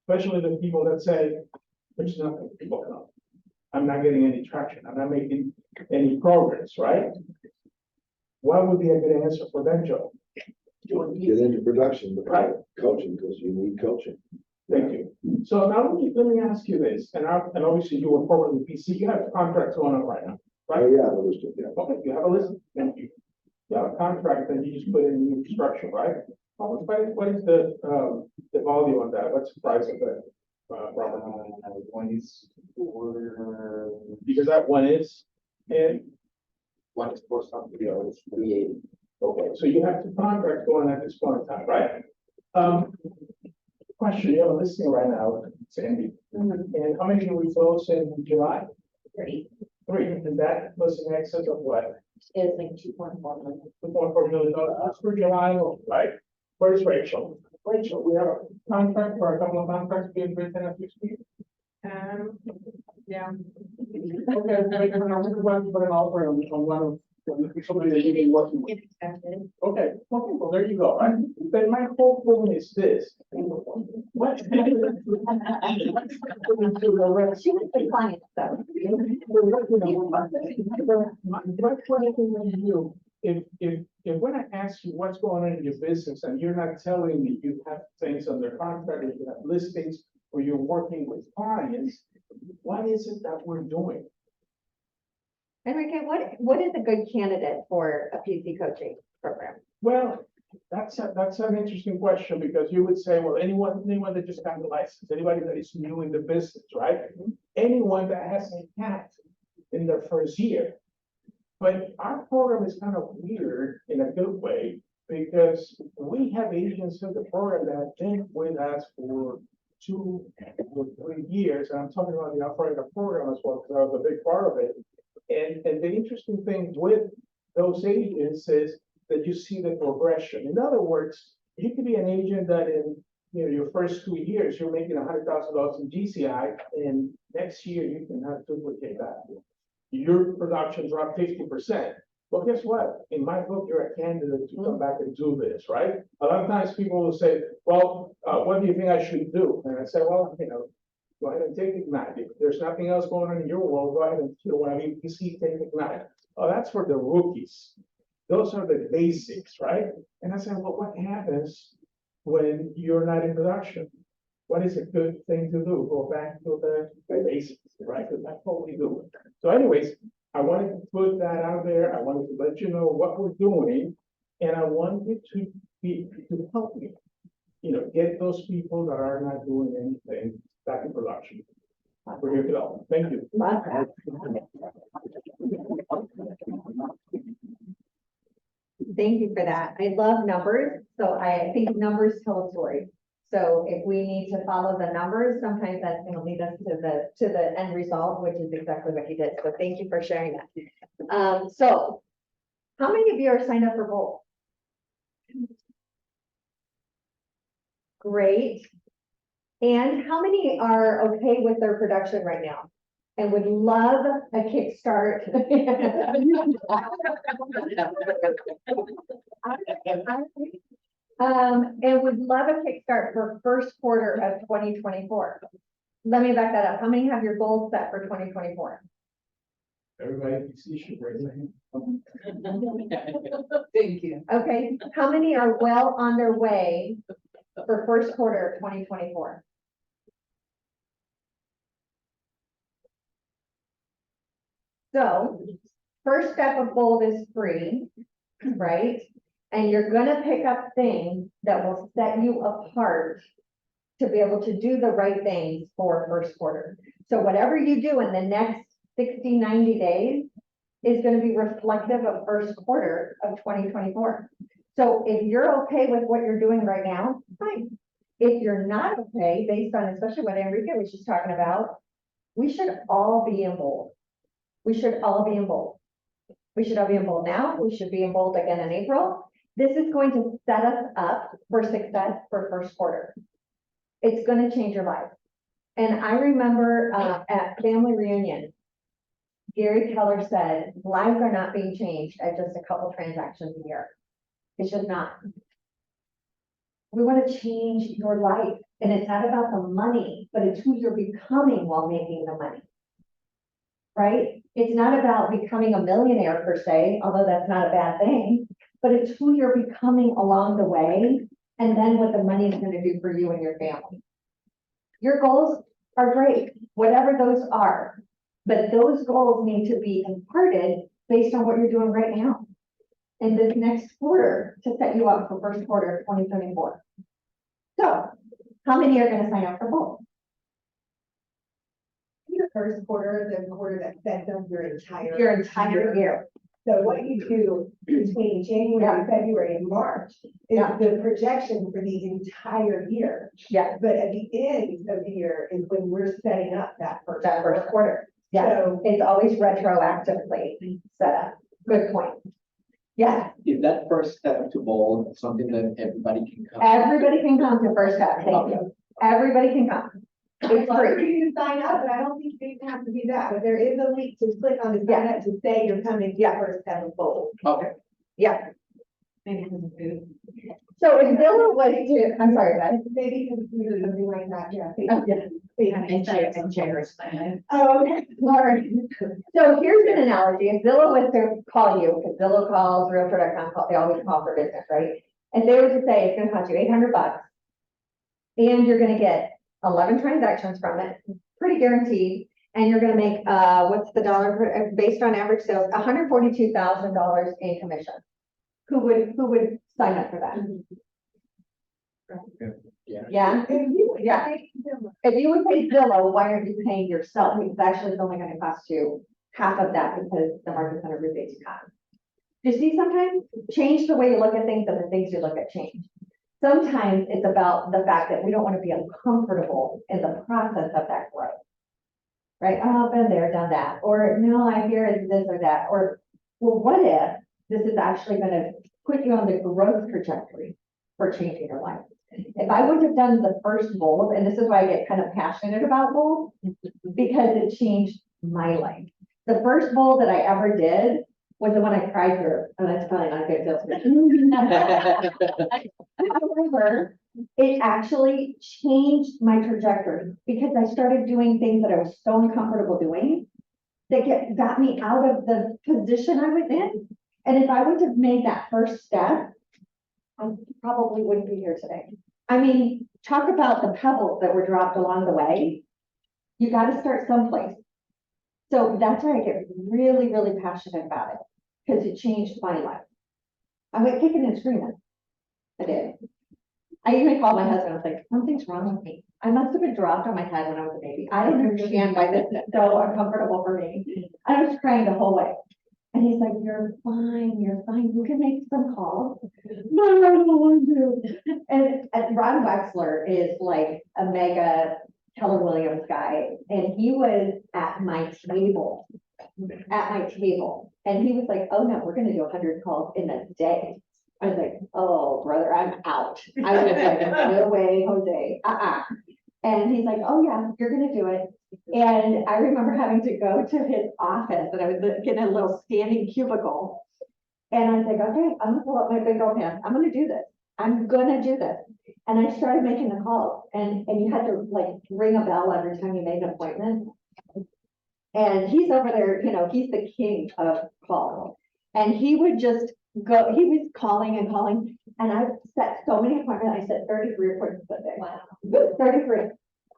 Especially the people that say, there's nothing going on. I'm not getting any traction, I'm not making any progress, right? What would be a good answer for them, Joe? Get into production, but coaching, because you need coaching. Thank you. So now let me ask you this, and obviously you were forward with PC, you have contracts going on right now, Oh, right? yeah, those two, yeah. Okay, you have a list, thank you. You have a contract that you just put in new construction, right? What is the volume on that? What's the price of that? Robert? One is for, Because that one is, and, one is for something, it's 380. okay, so you have two contracts going at this point in time, right? Question, you have a listing right now, Sandy, and how many do we close in July? Three. Three, and that was in excess of what? Is like 2.4 million. $2.4 million, that's for July, right? Where's Rachel? Rachel, we have a contract or a couple of contracts being written as we speak. Yeah. Okay, we're gonna put an offer on one of, somebody that you've been working with. Okay, well, there you go, right? But my whole point is this. What? She was the client, so. My question to you, if when I ask you what's going on in your business and you're not telling me you have things under contract, or you have listings, or you're working with clients, what is it that we're doing? Enrique, what is a good candidate for a PC coaching program? Well, that's an interesting question, because you would say, well, anyone that just got the license, anybody that is new in the business, right? Anyone that has a cat in their first year. But our program is kind of weird in a good way, because we have agents in the program that have been with us for 2 or 3 years, and I'm talking about the operator program as well, because I was a big part of it. And the interesting thing with those agents is that you see the progression. In other words, you could be an agent that in your first 2 years, you're making $100,000 in GCI, and next year you can have duplicate that. Your production dropped 50%. Well, guess what? In my book, you're a candidate to come back and do this, right? A lot of times people will say, well, what do you think I should do? And I say, well, go ahead and take Ignite. If there's nothing else going on in your world, go ahead and, when I mean PC, take Ignite. Oh, that's for the rookies. Those are the basics, right? And I said, well, what happens when you're not in production? What is a good thing to do? Go back to the basics, right? Because that's what we do. So anyways, I wanted to put that out there. I wanted to let you know what we're doing. And I wanted to help me, get those people that are not doing anything back in production. We're here to help. Thank you. Thank you for that. I love numbers, so I think numbers tell a story. So if we need to follow the numbers, sometimes that's going to lead us to the end result, which is exactly what you did. So thank you for sharing that. So how many of you are signed up for Bolt? Great. And how many are okay with their production right now and would love a kickstart? And would love a kickstart for first quarter of 2024. Let me back that up. How many have your goals set for 2024? Everybody should raise their hand. Thank you. Okay, how many are well on their way for first quarter of 2024? So, first step of Bold is free, right? And you're gonna pick up things that will set you apart to be able to do the right things for first quarter. So whatever you do in the next 60, 90 days is gonna be reflective of first quarter of 2024. So if you're okay with what you're doing right now, fine. If you're not okay, based on especially what Enrique was just talking about, we should all be in Bold. We should all be in Bold. We should all be in Bold now. We should be in Bold again in April. This is going to set us up for success for first quarter. It's going to change your life. And I remember at family reunion, Gary Keller said, lives are not being changed at just a couple transactions a year. It's just not. We want to change your life, and it's not about the money, but it's who you're becoming while making the money. Right? It's not about becoming a millionaire per se, although that's not a bad thing, but it's who you're becoming along the way, and then what the money is going to do for you and your family. Your goals are great, whatever those are, but those goals need to be imparted based on what you're doing right now in this next quarter to set you up for first quarter of 2024. So, how many are going to sign up for both? Your first quarter, the quarter that sets up your entire. Your entire year. So what you do between January, February, and March is Yeah. the projection for the entire year. Yeah, But at the end of the year is when we're setting up that first. that first quarter. Yeah, So it's always retroactively set up. Good point. Yeah, Is that first step to bowl something that everybody can come? everybody can come to First Step. Thank you. Everybody can come. It's Well, free. you can sign up, but I don't think you even have to do that, but there is a link to click on to sign up to say you're coming to your first step of bowl. Okay. Yeah. Maybe some food. So if Zilla was to, I'm sorry, guys. Maybe some food or something like that, yeah. Oh, yeah. And chairs. Oh, okay, all right. So here's an analogy. If Zillow was to call you, because Zillow calls, Realtor.com call, they always call for business, right? And they were to say it's gonna cost you $800. And you're gonna get 11 transactions from it, pretty guaranteed. And you're gonna make, what's the dollar, based on average sales, $142,000 in commission. Who would sign up for that? Yeah. Yeah? Yeah. If you would pay Zillow, why aren't you paying yourself? Because actually it's only gonna cost you half of that because the market center rebates you have. You see, sometimes change the way you look at things and the things you look at change. Sometimes it's about the fact that we don't want to be uncomfortable in the process of that growth. Right? Oh, I've been there, done that. Or no, I hear it's this or that. Or, well, what if this is actually gonna put you on the growth trajectory for changing your life? If I would have done the first bold, and this is why I get kind of passionate about bold, because it changed my life. The first bold that I ever did was the one I cried through, and that's probably not good. However, it actually changed my trajectory because I started doing things that I was so uncomfortable doing that got me out of the position I was in. And if I would have made that first step, I probably wouldn't be here today. I mean, talk about the pebbles that were dropped along the way. You got to start someplace. So that's why I get really, really passionate about it, because it changed my life. I went kicking and screaming. I did. I even called my husband. I was like, something's wrong with me. I must have been dropped on my head when I was a baby. I don't understand why this is so uncomfortable for me. I was crying the whole way. And he's like, you're fine, you can make some calls. No, I don't want to. And Ron Wexler is like a mega Keller Williams guy, and he was at my table, and he was like, oh no, we're gonna do 100 calls in a day. I was like, oh, brother, I'm out. I was like, no way, Jose, And he's like, oh yeah, you're gonna do it. And I remember having to go to his office, and I was in a little standing cubicle. And I was like, okay, I'm gonna pull up my big old pen. I'm gonna do this. I'm gonna do this. And I started making the calls, and you had to like ring a bell every time you made an appointment. And he's over there, you know, he's the king of calls. And he would just go, he was calling and calling. And I set so many appointments. I set 33 appointments a day. Wow. 33.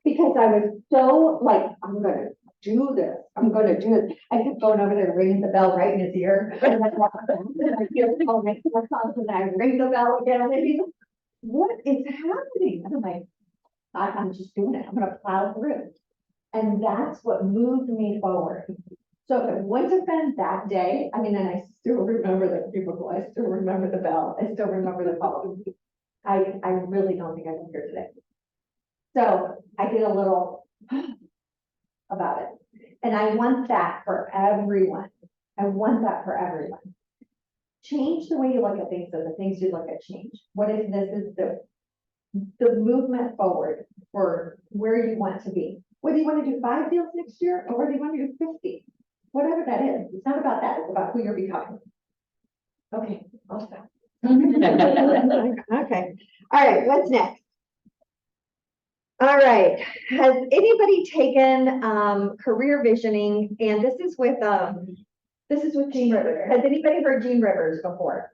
Because I was so like, I'm gonna do this. I'm gonna do this. I kept going over there, ringing the bell right in his ear. And I walked down, and I hear the phone next to my house, and I ring the bell again. And he's like, what is happening? And I'm like, I'm just doing it. I'm gonna plow through. And that's what moved me forward. So if it wouldn't have been that day, I mean, and I still remember the cubicle, I still remember the bell, I still remember the phone. I really don't think I'd be here today. So I did a little about it. And I want that for everyone. I want that for everyone. Change the way you look at things and the things you look at change. What if this is the movement forward for where you want to be? Whether you want to do 5 deals next year or whether you want to do 50. whatever that is. It's not about that, it's about who you're becoming. Okay, I'll stop. Okay, all right, what's next? All right, has anybody taken career visioning, and this is with Gene Rivers. Has anybody heard Gene Rivers before?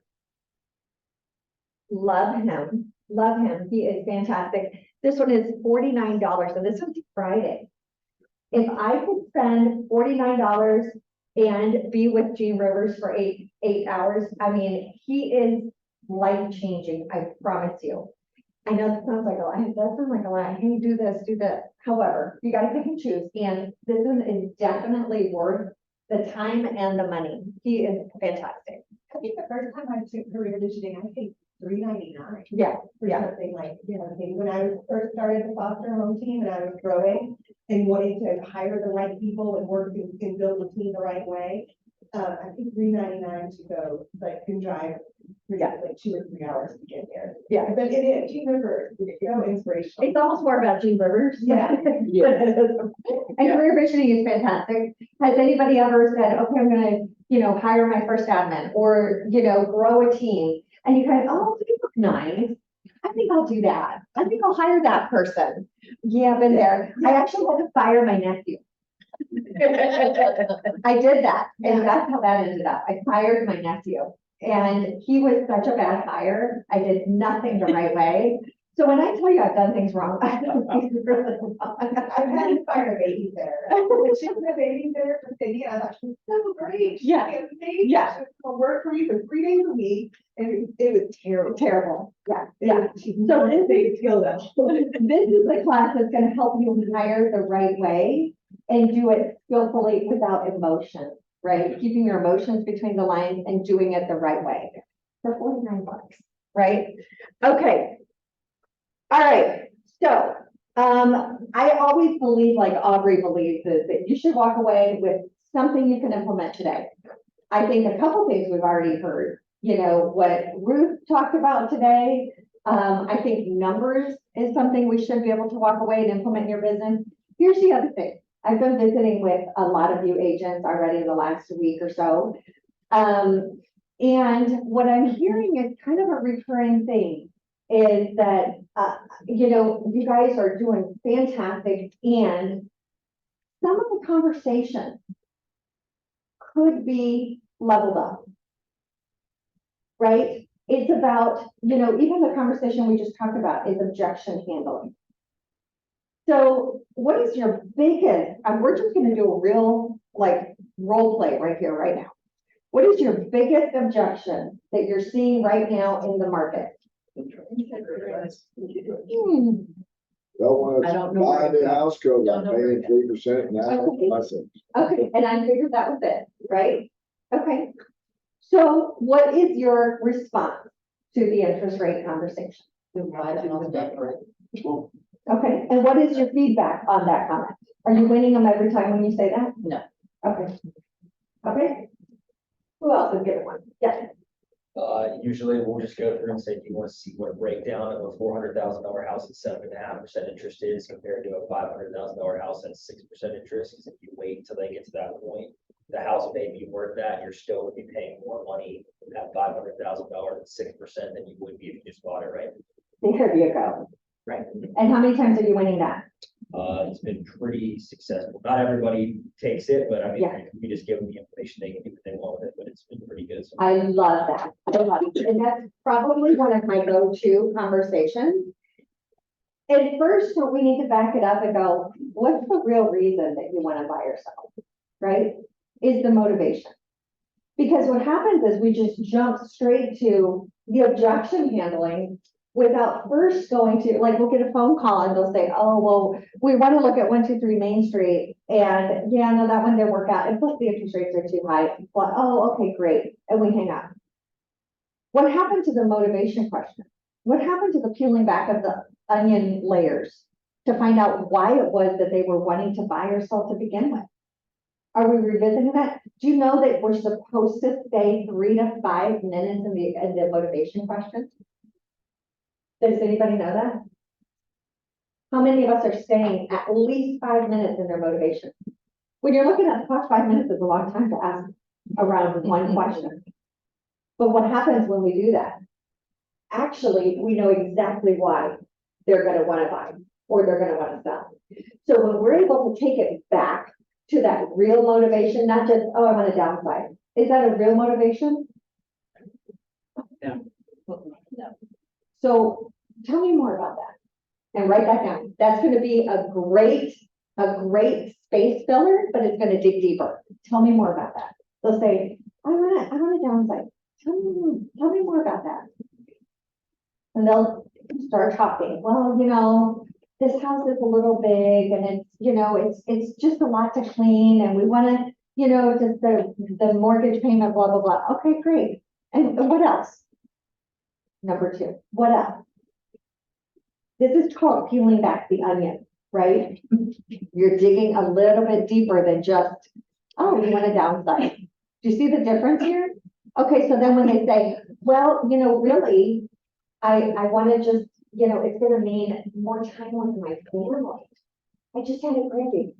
Love him, love him. He is fantastic. This one is $49, and this one's Friday. If I could spend $49 and be with Gene Rivers for eight hours, I mean, he is life-changing, I promise you. I know that sounds like a lot, it does sound like a lot, hey, do this, do that. However, you gotta pick and choose, and this one is definitely worth the time and the money. He is fantastic. I think the first time I took career visioning, I think $3.99. Yeah, For yeah. something like, you know, when I first started the foster home team and I was growing and wanting to hire the right people and work and build the team the right way. I think $3.99 to go, like, can drive, like 2 or 3 hours to get there. Yeah. But it is, Gene Rivers, so inspirational. It's almost more about Gene Rivers. Yeah. And career visioning is fantastic. Has anybody ever said, okay, I'm gonna, you know, hire my first admin or, you know, grow a team? And you kind of, oh, you look nice. I think I'll do that. I think I'll hire that person. Yeah, I've been there. I actually had to fire my nephew. I did that, and that's how that ended up. I fired my nephew, and he was such a bad hire. I did nothing the right way. So when I tell you I've done things wrong, I don't think it's really wrong. I've had to fire a babysitter. When she was a babysitter for Cindy, I thought she was so great. She Yeah. was amazing. Yeah. She was gonna work for me for 3 days a week, and it was terrible. Terrible. Yeah, yeah. She's So so this big skill though. This is the class that's gonna help you hire the right way and do it skillfully without emotion, right? Keeping your emotions between the lines and doing it the right way for $49, right? Okay. All right, so, I always believe, like Aubrey believes, is that you should walk away with something you can implement today. I think a couple things we've already heard, you know, what Ruth talked about today. I think numbers is something we should be able to walk away and implement in your business. Here's the other thing. I've been visiting with a lot of you agents already in the last week or so. And what I'm hearing is kind of a recurring thing is that, you know, you guys are doing fantastic, and some of the conversation could be leveled up, right? It's about, you know, even the conversation we just talked about is objection handling. So what is your biggest, we're just gonna do a real, like, role play right here, right now. What is your biggest objection that you're seeing right now in the market? Don't want I to don't know buy where a new it's at. house, cause Don't I'm know where paying it's at. 3% now. Okay. Myself. Okay, and I figured that was it, right? Okay. So what is your response to the interest rate conversation? Okay, and what is your feedback on that comment? Are you winning them every time when you say that? No. Okay. Okay. Who else is giving one? Yes. Usually we'll just go through and say, do you want to see what a breakdown of a $400,000 house at 7.5% interest is compared to a $500,000 house at 6% interest? Because if you wait until they get to that point, the house may be worth that, you're still would be paying more money at $500,000 at 6% than you would be if you just bought it, right? There you go. Right. And how many times are you winning that? It's been pretty successful. Not everybody takes it, but I mean, Yeah. we just give them the information, they can do what they want with it, but it's been pretty good. So I love that. I love it. And that's probably one of my go-to conversations. And first, we need to back it up and go, what's the real reason that you want to buy or sell? Right? Is the motivation. Because what happens is we just jump straight to the objection handling without first going to, like, we'll get a phone call and they'll say, oh, well, we want to look at 123 Main Street. And yeah, no, that one didn't work out. And plus the interest rates are too high. But, oh, okay, great. And we hang up. What happened to the motivation question? What happened to the peeling back of the onion layers to find out why it was that they were wanting to buy or sell to begin with? Are we revisiting that? Do you know that we're supposed to stay 3 to 5 minutes in the motivation question? Does anybody know that? How many of us are staying at least 5 minutes in their motivation? When you're looking at the clock, 5 minutes is a long time to ask around one question. But what happens when we do that? Actually, we know exactly why they're gonna wanna buy or they're gonna wanna sell. So when we're able to take it back to that real motivation, not just, oh, I want to downsize. Is that a real motivation? Yeah. So tell me more about that and write that down. That's going to be a great space filler, but it's going to dig deeper. Tell me more about that. They'll say, I want to downsize. Tell me more about that. And they'll start talking. Well, you know, this house is a little big and it's, you know, it's just a lot to clean and we want to, you know, just the mortgage payment, blah, blah, blah. Okay, great. And what else? Number 2, what else? This is called peeling back the onion, right? You're digging a little bit deeper than just, oh, you want to downsize. Do you see the difference here? Okay, so then when they say, well, you know, really, I want to just, you know, it's gonna mean more time with my family. I just had a grandbaby.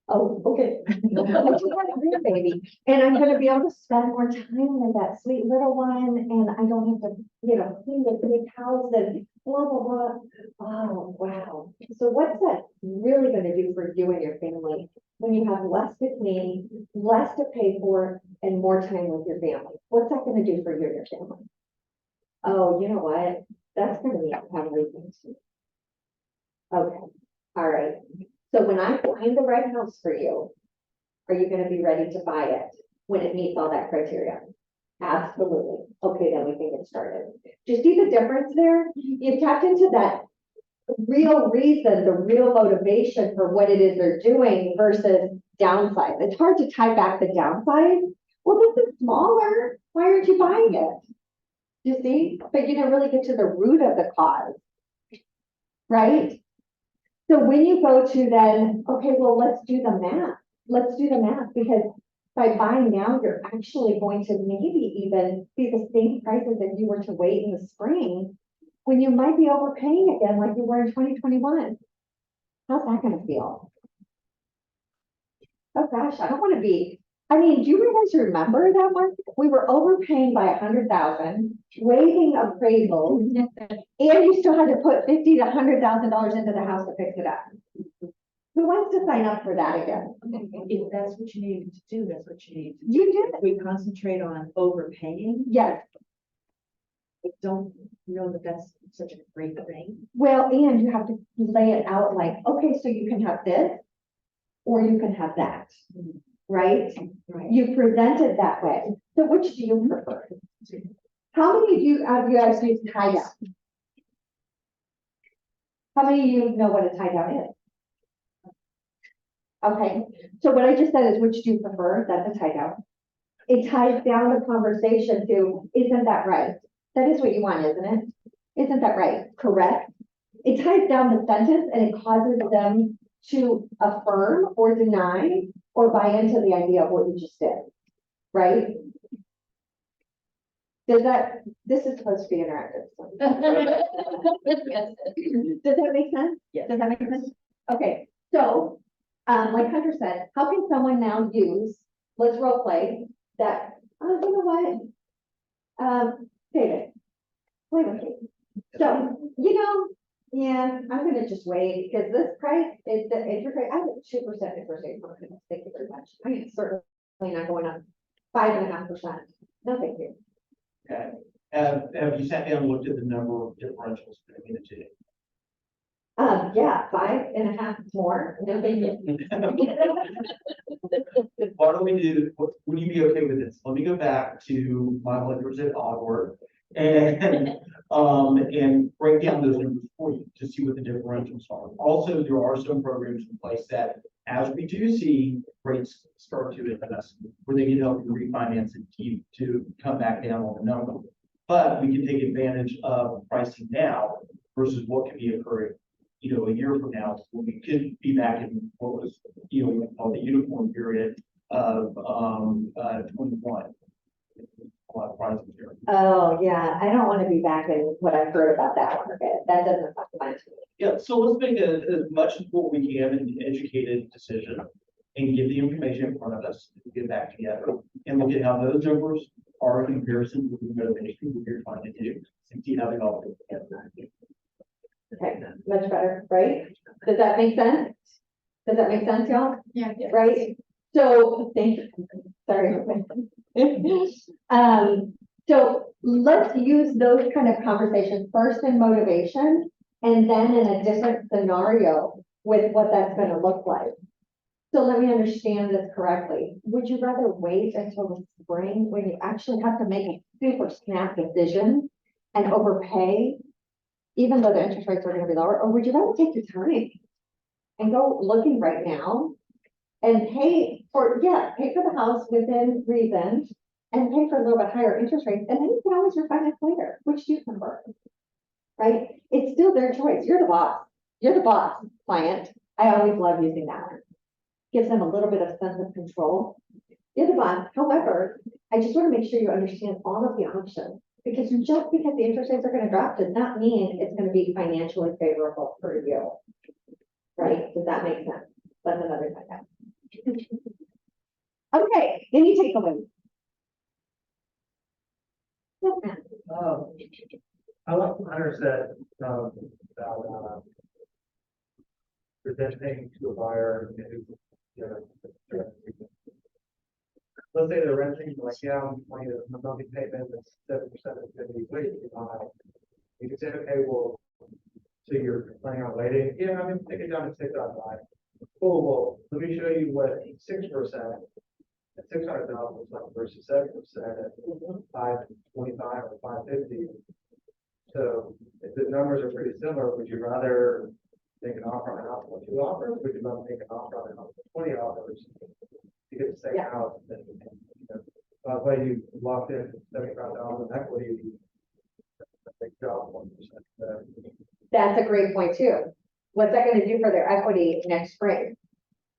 Oh, okay. I just had a grandbaby, and I'm gonna be able to spend more time with that sweet little one, and I don't have to, you know, clean the big house and blah, blah, blah. Oh, wow. So what's that really gonna do for you and your family when you have less to clean, less to pay for, and more time with your family? What's that gonna do for you and your family? Oh, you know what? That's gonna be have reasons. Okay, all right. So when I find the right house for you, are you gonna be ready to buy it when it meets all that criteria? Absolutely. Okay, then we can get started. Do you see the difference there? You've tapped into that real reason, the real motivation for what it is they're doing versus downside. It's hard to tie back the downside. Well, this is smaller. Why aren't you buying it? You see, but you didn't really get to the root of the cause, right? So when you go to then, okay, well, let's do the math. Let's do the math because by buying now, you're actually going to maybe even be the same prices if you were to wait in the spring when you might be overpaying again like you were in 2021. How's that going to feel? Oh gosh, I don't want to be. I mean, do you guys remember that one? We were overpaying by 100,000, waiving appraisals, and you still had to put $50,000 to $100,000 into the house to fix it up. Who wants to sign up for that again? If that's what you need to do, that's what you need to do. You did. If we concentrate on overpaying, Yes. I don't know that that's such a great thing. Well, and you have to lay it out like, okay, so you can have this, or you can have that, right? Right. You present it that way. So which do you prefer? How many of you guys use tie down? How many of you know what a tie down is? Okay, so what I just said is which do you prefer? That's a tie down. It ties down the conversation to, isn't that right? That is what you want, isn't it? Isn't that right? Correct. It ties down the sentence and it causes them to affirm or deny or buy into the idea of what you just did, right? Does that, this is supposed to be interactive. So. Does that make sense? Yes. Does that make sense? Okay, so, like Hunter said, how can someone now use, let's role play that, oh, you know what? David, play with me. So, you know, yeah, I'm gonna just wait because this price is the interest rate. I have 2% interest rate. Thank you very much. I mean, certainly not going up 5.5%. No, thank you. Okay. Have you sat down and looked at the number of differentials between the two? Yeah, 5.5 more. No, thank you. Why don't we do, would you be okay with this? Let me go back to my lenders at Ogworth and break down those numbers for you to see what the differentials are. Also, there are some programs in place that as we do see rates start to invest, where they can help you refinance it to come back down on the number. But we can take advantage of pricing now versus what could be occurring, you know, a year from now, when we could be back in what was, you know, called the uniform period of 21. Oh, yeah, I don't want to be back in what I've heard about that market. That doesn't sound fun to me. Yeah, so let's make as much of what we can an educated decision. and get the information in front of us, get back together, and look at how those numbers are in comparison with the motivation that you're trying to do, and see how they all fit together. Okay, much better, right? Does that make sense? Does that make sense, y'all? Yeah. Right? So, thank you, sorry. So let's use those kind of conversations first in motivation, and then in a different scenario with what that's gonna look like. So let me understand this correctly. Would you rather wait until the spring when you actually have to make a super snap decision and overpay, even though the interest rates are gonna be lower, or would you rather take your time and go looking right now and pay for the house within reason and pay for a little bit higher interest rates, and then you can always refinance later, which do you prefer? Right? It's still their choice. You're the boss. You're the boss, client. I always love using that. Gives them a little bit of sense of control. You're the boss. However, I just want to make sure you understand all of the options, because just because the interest rates are going to drop does not mean it's going to be financially favorable for you. Right? Does that make sense? That's another thing. Okay, any takeaways? I like what Hunter said, about, presenting to a buyer who, you know, let's say they're renting, like, yeah, I'm paying a monthly payment, that's 7% is gonna be waiting to buy. You can say, okay, well, so you're planning on waiting, yeah, I'm gonna take it down to 6.5. Cool, well, let me show you what 6%. At 600,000 looks like versus 7% at 525 or 550. So if the numbers are pretty similar, would you rather make an offer on a house with 2 offers? Would you rather make an offer on a house with 20 offers to get the same house? Then, you know, by the way, you locked in $75 in equity. Big job, 1%. That's a great point too. What's that gonna do for their equity next spring?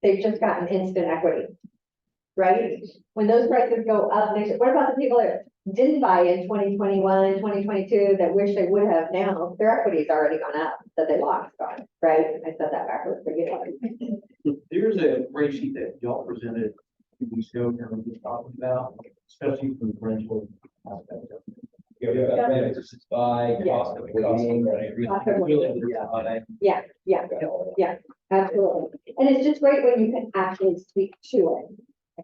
They've just gotten instant equity, right? When those prices go up next, what about the people that didn't buy in 2021, 2022 that wish they would have now? Their equity's already gone up, that they lost on, right? I said that backwards, but There's a rate sheet that y'all presented a few weeks ago, and we were talking about, especially from the rental aspect of it. By cost of living, Yeah, absolutely. And it's just great when you can actually speak to it.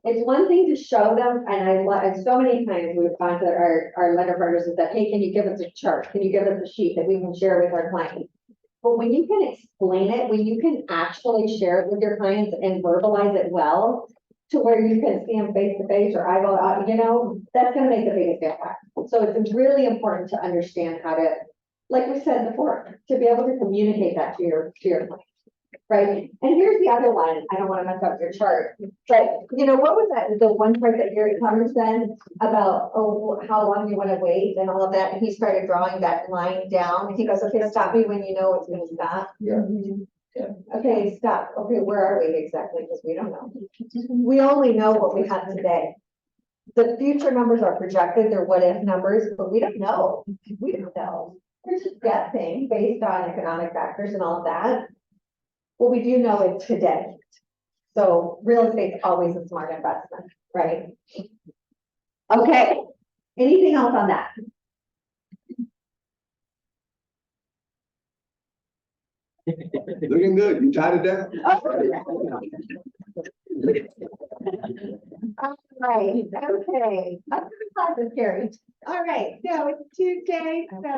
It's one thing to show them, and so many times we've gone to our letter writers and said, hey, can you give us a chart? Can you give us a sheet that we can share with our clients? But when you can explain it, when you can actually share it with your clients and verbalize it well, to where you can see them face to face or eyeball, you know, that's gonna make the biggest impact. So it's really important to understand how to, like we said before, to be able to communicate that to your clients. Right, and here's the other one, I don't wanna mess up your chart, but you know, what was that, the one part that Gary Connor said about, oh, how long you wanna wait and all of that, and he started drawing that line down, and he goes, okay, stop me when you know it's gonna stop. Yeah. Okay, stop, okay, where are we exactly, because we don't know. We only know what we have today. The future numbers are projected, they're what if numbers, but we don't know, We're just guessing based on economic factors and all of that. What we do know is today. So real estate's always a smart investment, right? Okay, anything else on that? Looking good. You tied it down? All right, okay. Classes, Carrie. All right, so it's Tuesday, so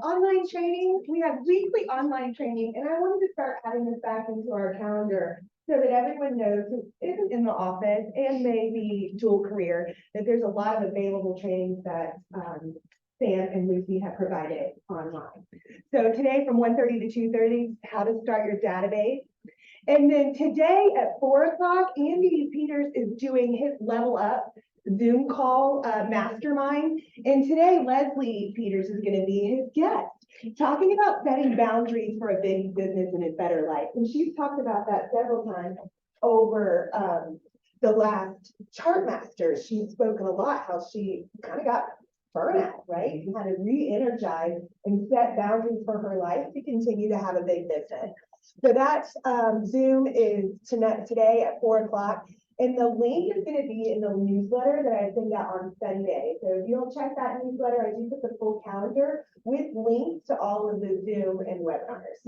online training, we have weekly online training, and I wanted to start adding this back into our calendar so that everyone knows who isn't in the office and maybe dual career, that there's a lot of available trainings that Sam and Lucy have provided online. So today from 1:30 to 2:30, how to start your database. And then today at 4 o'clock, Andy Peters is doing his Level Up Zoom call mastermind. And today, Leslie Peters is going to be his guest, talking about setting boundaries for a big business and a better life. And she's talked about that several times over the last Chart Masters. She's spoken a lot how she kind of got burnout, right? How to re-energize and set boundaries for her life to continue to have a big business. So that Zoom is today at 4 o'clock. And the link is gonna be in the newsletter that I send out on Sunday. So if you'll check that newsletter, I do put the full calendar with links to all of the Zoom and webinars.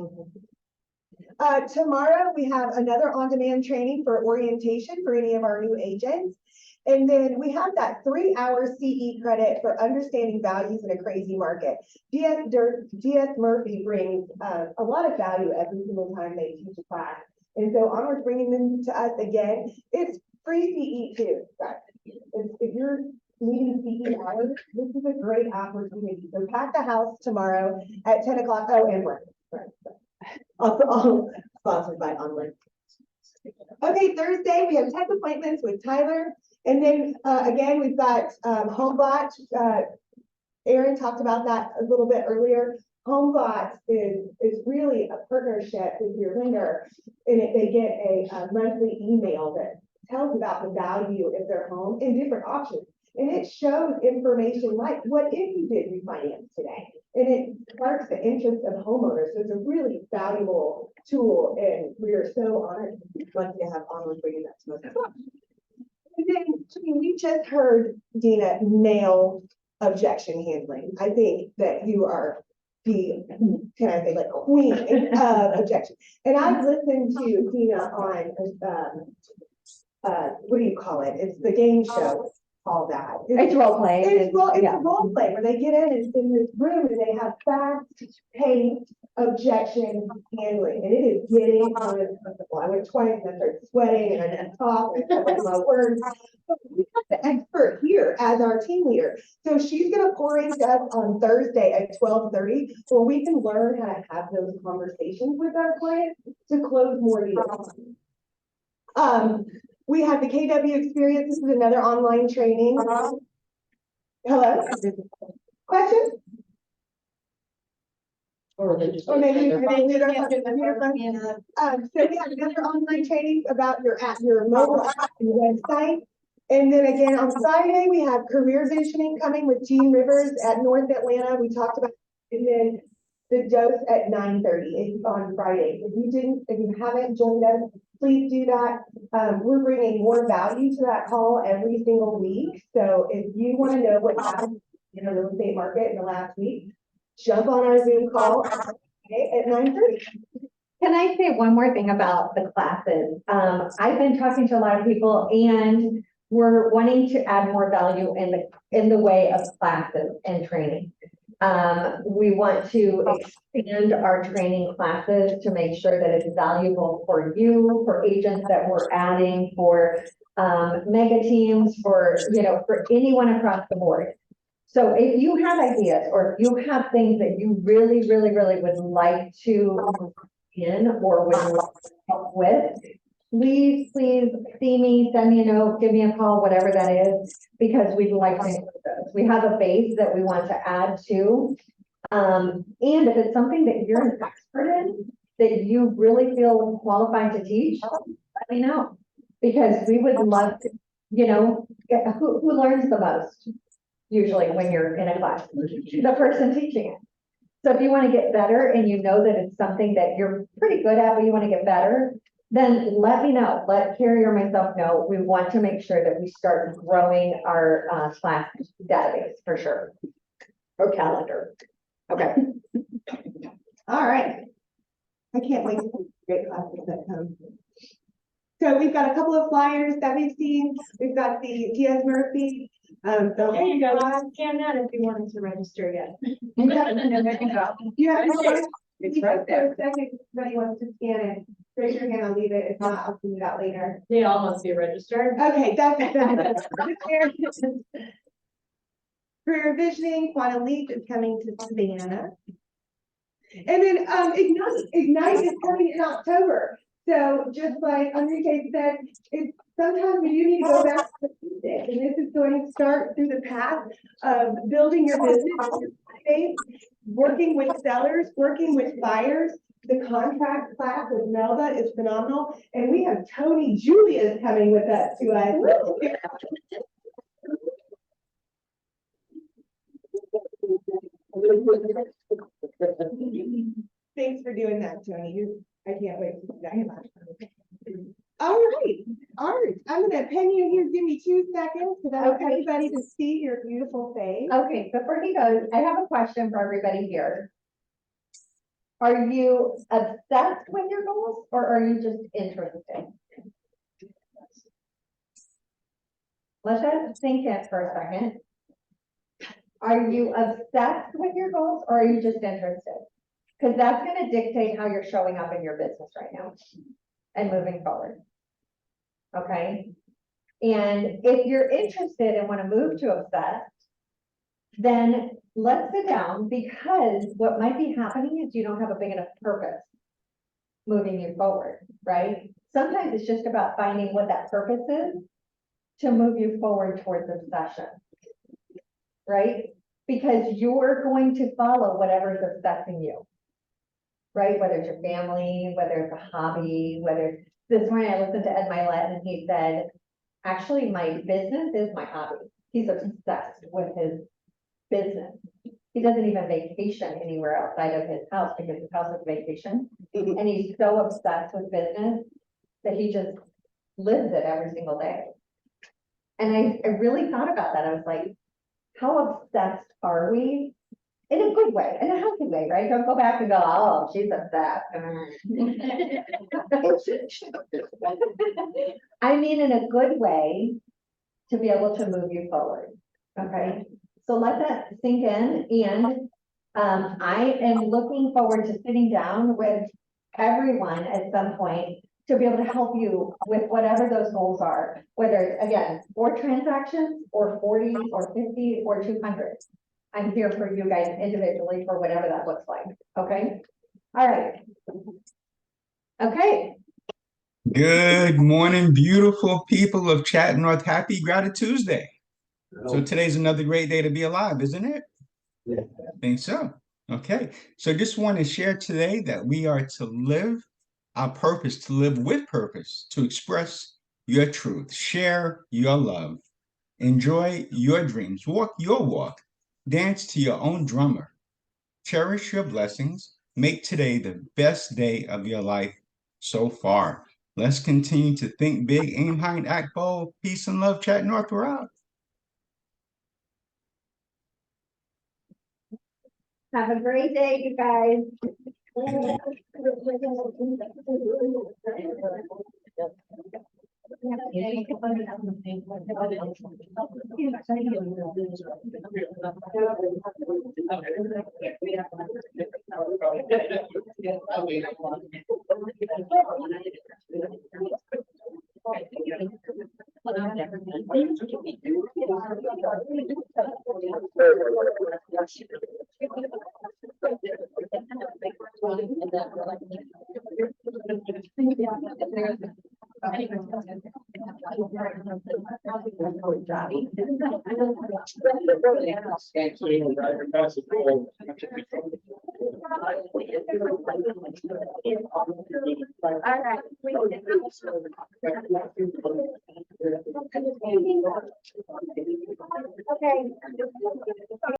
Tomorrow, we have another on-demand training for orientation for any of our new agents. And then we have that 3-hour CE credit for understanding values in a crazy market. DS Murphy brings a lot of value every single time they teach a class. And so Onward's bringing them to us again. It's free CE too, guys. If you're needing CE hours, this is a great opportunity. So pack the house tomorrow at 10 o'clock. Oh, and breakfast. Also sponsored by Onward. Okay, Thursday, we have tech appointments with Tyler. And then again, we've got HomeBot. Aaron talked about that a little bit earlier. HomeBot is really a partnership with your lender, and they get a monthly email that tells about the value of their home and different options. And it shows information like, what if you did refinance today? And it sparks the interest of homeowners. So it's a really valuable tool, and we are so honored and lucky to have Onward bringing that to us. And then we just heard Dina nail objection handling. I think that you are the, can I say, like, queen of objection. And I've listened to Dina on, what do you call it? It's the game show, all that. It's role play. It's a role play where they get in this room and they have fast-paced objection handling, and it is getting uncomfortable. I went twice and I started sweating and I didn't talk and I said my words. But we have the expert here as our team leader. So she's gonna pour into us on Thursday at 12:30, where we can learn how to have those conversations with our clients to close more deals. We have the KW experience. This is another online training. Hello? Question? Or they just. Or maybe they do their computer phone. So we have another online training about your mobile app and website. And then again, on Friday, we have career visioning coming with Gene Rivers at North Atlanta. We talked about, and then the dose at 9:30 on Friday. If you haven't joined us, please do that. We're bringing more value to that call every single week. So if you want to know what happened in the real estate market in the last week, jump on our Zoom call at 9:30. Can I say one more thing about the classes? I've been talking to a lot of people, and we're wanting to add more value in the way of classes and training. We want to expand our training classes to make sure that it's valuable for you, for agents that we're adding, for mega teams, for anyone across the board. So if you have ideas, or if you have things that you really, really, really would like to in or would like to help with, please see me, send me a note, give me a call, whatever that is, because we'd like to include those. We have a base that we want to add to. And if it's something that you're an expert in, that you really feel qualified to teach, let me know. Because we would love to, who learns the most? Usually when you're in a class, the person teaching it. So if you want to get better and you know that it's something that you're pretty good at, but you want to get better, then let me know. Let Carrie or myself know. We want to make sure that we start growing our class database for sure. Or calendar. Okay. All right. I can't wait to see great classes that come. So we've got a couple of flyers that we've seen. We've got the DS Murphy. There you go. Scan that if you wanted to register yet. Yeah, It's right there. Somebody wants to scan it. Raise your hand, I'll leave it. If not, I'll send it out later. They all must be registered. Okay, that's Career Visioning, Quantum Leap is coming to Savannah. And then Ignite is coming in October. So just like Enrique said, sometimes we do need to go back to the basics, and this is going to start through the path of building your business, working with sellers, working with buyers. The contract class with Melba is phenomenal, and we have Tony Julius coming with us to us. Thanks for doing that, Tony. I can't wait to see that. All right, Art, I'm gonna pin you here. Give me 2 seconds because I want Okay. everybody to see your beautiful face. Okay, before he goes, I have a question for everybody here. Are you obsessed with your goals or are you just interested? Let that sink in for a second. Are you obsessed with your goals or are you just interested? Because that's gonna dictate how you're showing up in your business right now and moving forward. Okay? And if you're interested and want to move to obsessed, then let's sit down, because what might be happening is you don't have a big enough purpose moving you forward, right? Sometimes it's just about finding what that purpose is to move you forward towards obsession, right? Because you're going to follow whatever's obsessing you, right? Whether it's your family, whether it's a hobby, whether this morning I listened to Ed Milet and he said, actually, my business is my hobby. He's obsessed with his business. He doesn't even vacation anywhere outside of his house because his house is vacation. And he's so obsessed with business that he just lives it every single day. And I really thought about that. I was like, how obsessed are we? In a good way, in a healthy way, right? Don't go back and go, oh, she's obsessed. I mean, in a good way to be able to move you forward. Okay, so let that sink in. And I am looking forward to sitting down with everyone at some point to be able to help you with whatever those goals are, whether it's, again, 4 transactions or 40 or 50 or 200. I'm here for you guys individually for whatever that looks like. Okay. All right. Okay. Good morning, beautiful people of Chat North. Happy Gratitude Tuesday. So today's another great day to be alive, isn't it? Yeah. I think so. Okay. So just want to share today that we are to live our purpose, to live with purpose, to express your truth, share your love, enjoy your dreams, walk your walk, dance to your own drummer, cherish your blessings, make today the best day of your life so far. Let's continue to think big, aim high, and act bold. Peace and love, Chat North. We're out. Have a great day, you guys. All right. Okay.